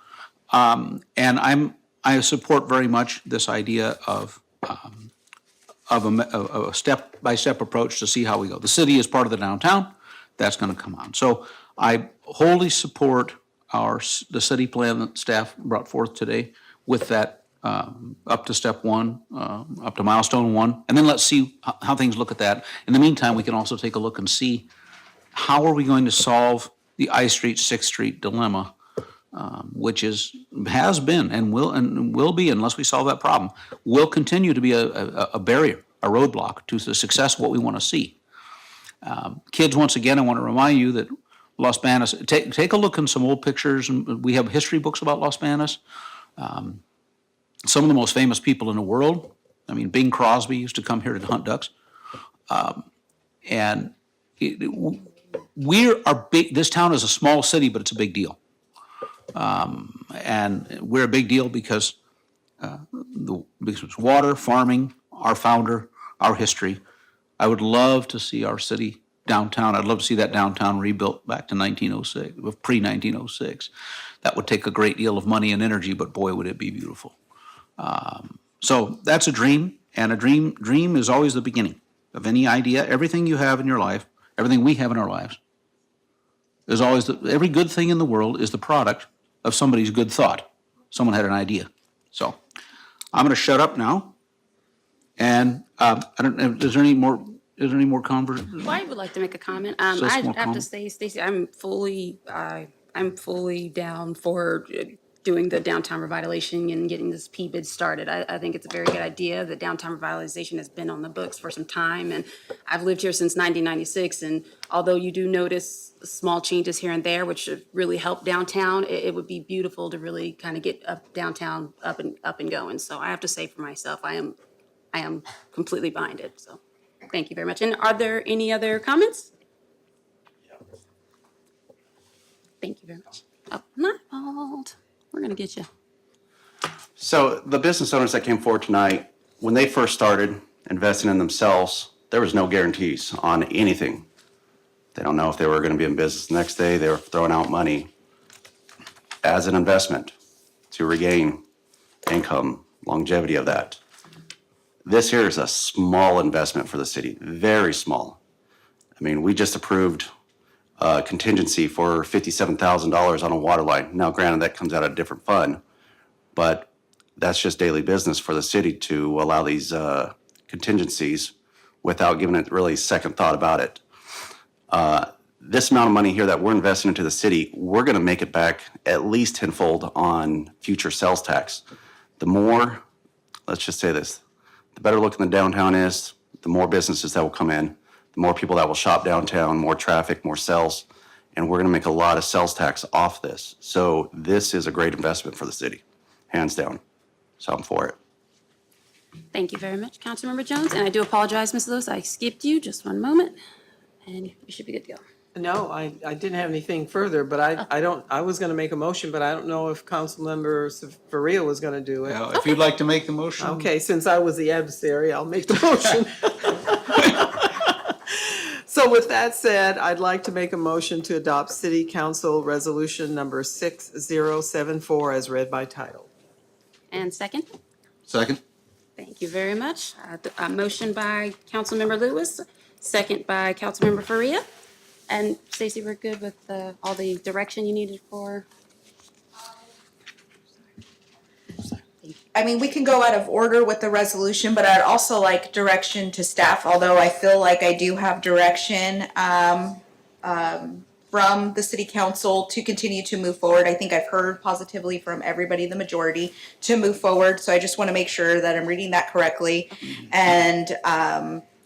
Speaker 5: And I support very much this idea of a step-by-step approach to see how we go. The city is part of the downtown. That's going to come on. So I wholly support the city plan that staff brought forth today with that up to step one, up to milestone one, and then let's see how things look at that. In the meantime, we can also take a look and see how are we going to solve the I Street, 6th Street dilemma, which has been and will be, unless we solve that problem, will continue to be a barrier, a roadblock to the success of what we want to see. Kids, once again, I want to remind you that Los Banos, take a look in some old pictures. We have history books about Los Banos. Some of the most famous people in the world. I mean, Bing Crosby used to come here to hunt ducks. And this town is a small city, but it's a big deal. And we're a big deal because it's water, farming, our founder, our history. I would love to see our city downtown. I'd love to see that downtown rebuilt back to 1906, pre-1906. That would take a great deal of money and energy, but boy, would it be beautiful. So that's a dream, and a dream is always the beginning of any idea. Everything you have in your life, everything we have in our lives, is always every good thing in the world is the product of somebody's good thought. Someone had an idea. So I'm going to shut up now. And I don't know, is there any more conversation?
Speaker 1: Well, I would like to make a comment.
Speaker 5: Just
Speaker 1: I
Speaker 5: more
Speaker 1: have to
Speaker 5: comment.
Speaker 1: say, Stacey, I'm fully down for doing the downtown revitalization and getting this P-bid started. I think it's a very good idea. The downtown revitalization has been on the books for some time, and I've lived here since 1996. And although you do notice small changes here and there, which should really help downtown, it would be beautiful to really kind of get downtown up and going. So I have to say for myself, I am completely behind it. So thank you very much. And are there any other comments? Thank you very much. Oh, not fault. We're going to get you.
Speaker 9: So the business owners that came forward tonight, when they first started investing in themselves, there was no guarantees on anything. They don't know if they were going to be in business the next day. They were throwing out money as an investment to regain income, longevity of that. This here is a small investment for the city, very small. I mean, we just approved contingency for $57,000 on a water line. Now, granted, that comes out of a different fund, but that's just daily business for the city to allow these contingencies without giving it really second thought about it. This amount of money here that we're investing into the city, we're going to make it back at least tenfold on future sales tax. The more, let's just say this, the better looking the downtown is, the more businesses that will come in, more people that will shop downtown, more traffic, more sales, and we're going to make a lot of sales tax off this. So this is a great investment for the city, hands down. So I'm for it.
Speaker 1: Thank you very much, Councilmember Jones. And I do apologize, Ms. Lewis, I skipped you. Just one moment, and you should be good to go.
Speaker 10: No, I didn't have anything further, but I was going to make a motion, but I don't know if Councilmember Faria was going to do it.
Speaker 5: Now, if you'd like to make the motion.
Speaker 10: Okay, since I was the adversary, I'll make the motion. So with that said, I'd like to make a motion to adopt City Council Resolution Number 6074 as read by title.
Speaker 1: And second?
Speaker 5: Second.
Speaker 1: Thank you very much. A motion by Councilmember Lewis, second by Councilmember Faria. And Stacey, we're good with all the direction you needed for?
Speaker 12: I mean, we can go out of order with the resolution, but I'd also like direction to staff, although I feel like I do have direction from the city council to continue to move forward. I think I've heard positively from everybody, the majority, to move forward. So I just want to make sure that I'm reading that correctly. And,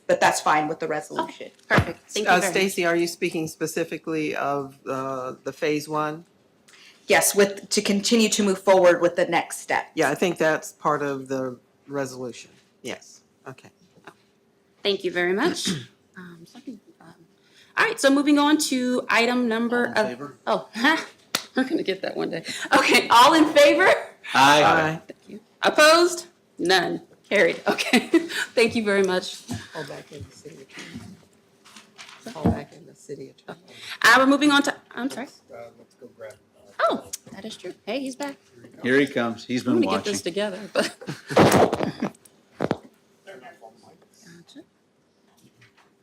Speaker 12: but that's fine with the resolution.
Speaker 1: Perfect. Thank you very much.
Speaker 10: Stacey, are you speaking specifically of the phase one?
Speaker 12: Yes, to continue to move forward with the next step.
Speaker 10: Yeah, I think that's part of the resolution. Yes, okay.
Speaker 1: Thank you very much. All right, so moving on to item number.
Speaker 5: All in favor?
Speaker 1: Oh, we're gonna get that one day. Okay, all in favor?
Speaker 5: Aye.
Speaker 1: Thank you. Opposed? None. Carried. Okay. Thank you very much.
Speaker 10: Call back in the city attorney. Call back in the city attorney.
Speaker 1: We're moving on to. I'm sorry.
Speaker 14: Let's go grab.
Speaker 1: Oh, that is true. Hey, he's back.
Speaker 5: Here he comes. He's
Speaker 1: I'm
Speaker 5: been
Speaker 1: gonna get
Speaker 5: watching.
Speaker 1: this together, but. Gotcha.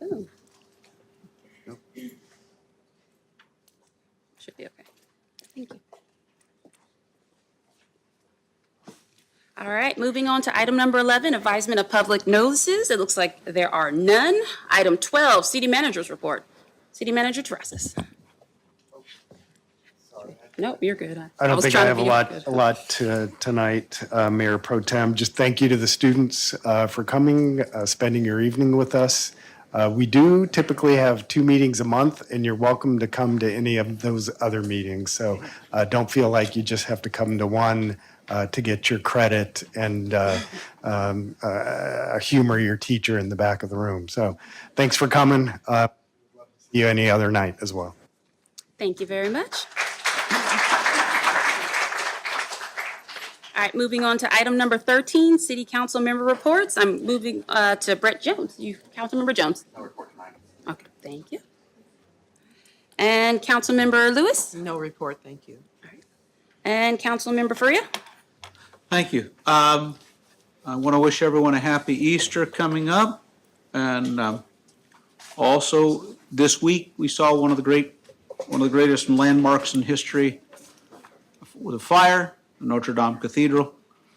Speaker 1: Boom. Should be okay. Thank you. All right, moving on to item number 11, advisement of public notices. It looks like there are none. Item 12, city manager's report. City Manager Terrasis. Nope, you're good.
Speaker 14: I don't
Speaker 1: was
Speaker 14: think I
Speaker 1: trying
Speaker 14: have
Speaker 1: to
Speaker 14: a
Speaker 1: be
Speaker 14: lot tonight, Mayor Pro Tem. Just thank you to the students for coming, spending your evening with us. We do typically have 2 meetings a month, and you're welcome to come to any of those other meetings. So don't feel like you just have to come to one to get your credit and humor your teacher in the back of the room. So thanks for coming. See you any other night as well.
Speaker 1: Thank you very much. All right, moving on to item number 13, City Council member reports. I'm moving to Brett Jones. Councilmember Jones.
Speaker 9: No report tonight.
Speaker 1: Okay, thank you. And Councilmember Lewis.
Speaker 10: No report, thank you.
Speaker 1: And Councilmember Faria.
Speaker 5: Thank you. I want to wish everyone a happy Easter coming up. And also, this week, we saw one of the greatest landmarks in history with a fire, Notre Dame Cathedral.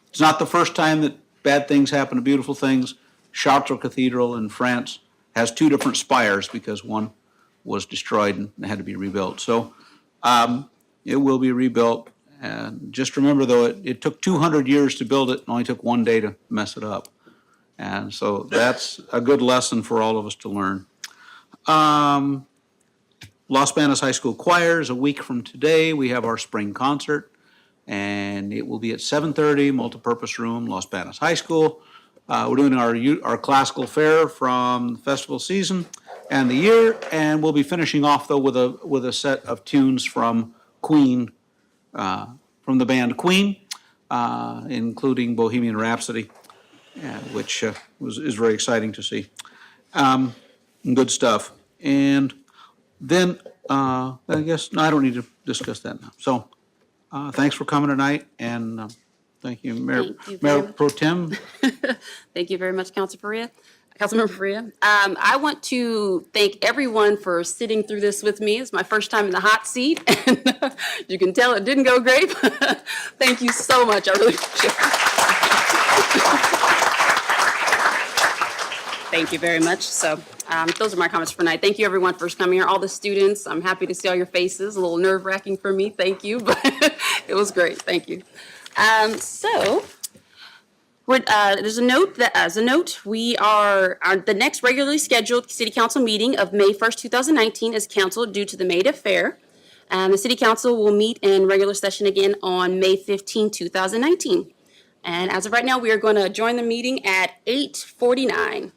Speaker 5: It's not the first time that bad things happen to beautiful things. Chartres Cathedral in France has 2 different spires because one was destroyed and had to be rebuilt. So it will be rebuilt. And just remember, though, it took 200 years to build it and only took 1 day to mess it up. And so that's a good lesson for all of us to learn. Los Banos High School Choirs, a week from today, we have our spring concert. And it will be at 7:30, multipurpose room, Los Banos High School. We're doing our classical fair from the festival season and the year, and we'll be finishing off though with a set of tunes from Queen, from the band Queen, including Bohemian Rhapsody, which is very exciting to see. Good stuff. And then I guess I don't need to discuss that now. So. Thanks for coming tonight, and thank you, Mayor Pro Tem.
Speaker 1: Thank you very much, Councilmember Faria. I want to thank everyone for sitting through this with me. It's my first time in the hot seat, and you can tell it didn't go great. Thank you so much. I really appreciate it. Thank you very much. So those are my comments for tonight. Thank you, everyone, for coming here. All the students, I'm happy to see all your faces. A little nerve-wracking for me. Thank you, but it was great. Thank you. So There's a note that, as a note, we are, the next regularly scheduled city council meeting of May 1st, 2019 is canceled due to the May Day Fair. The city council will meet in regular session again on May 15, 2019. And as of right now, we are going to join the meeting at 8:49.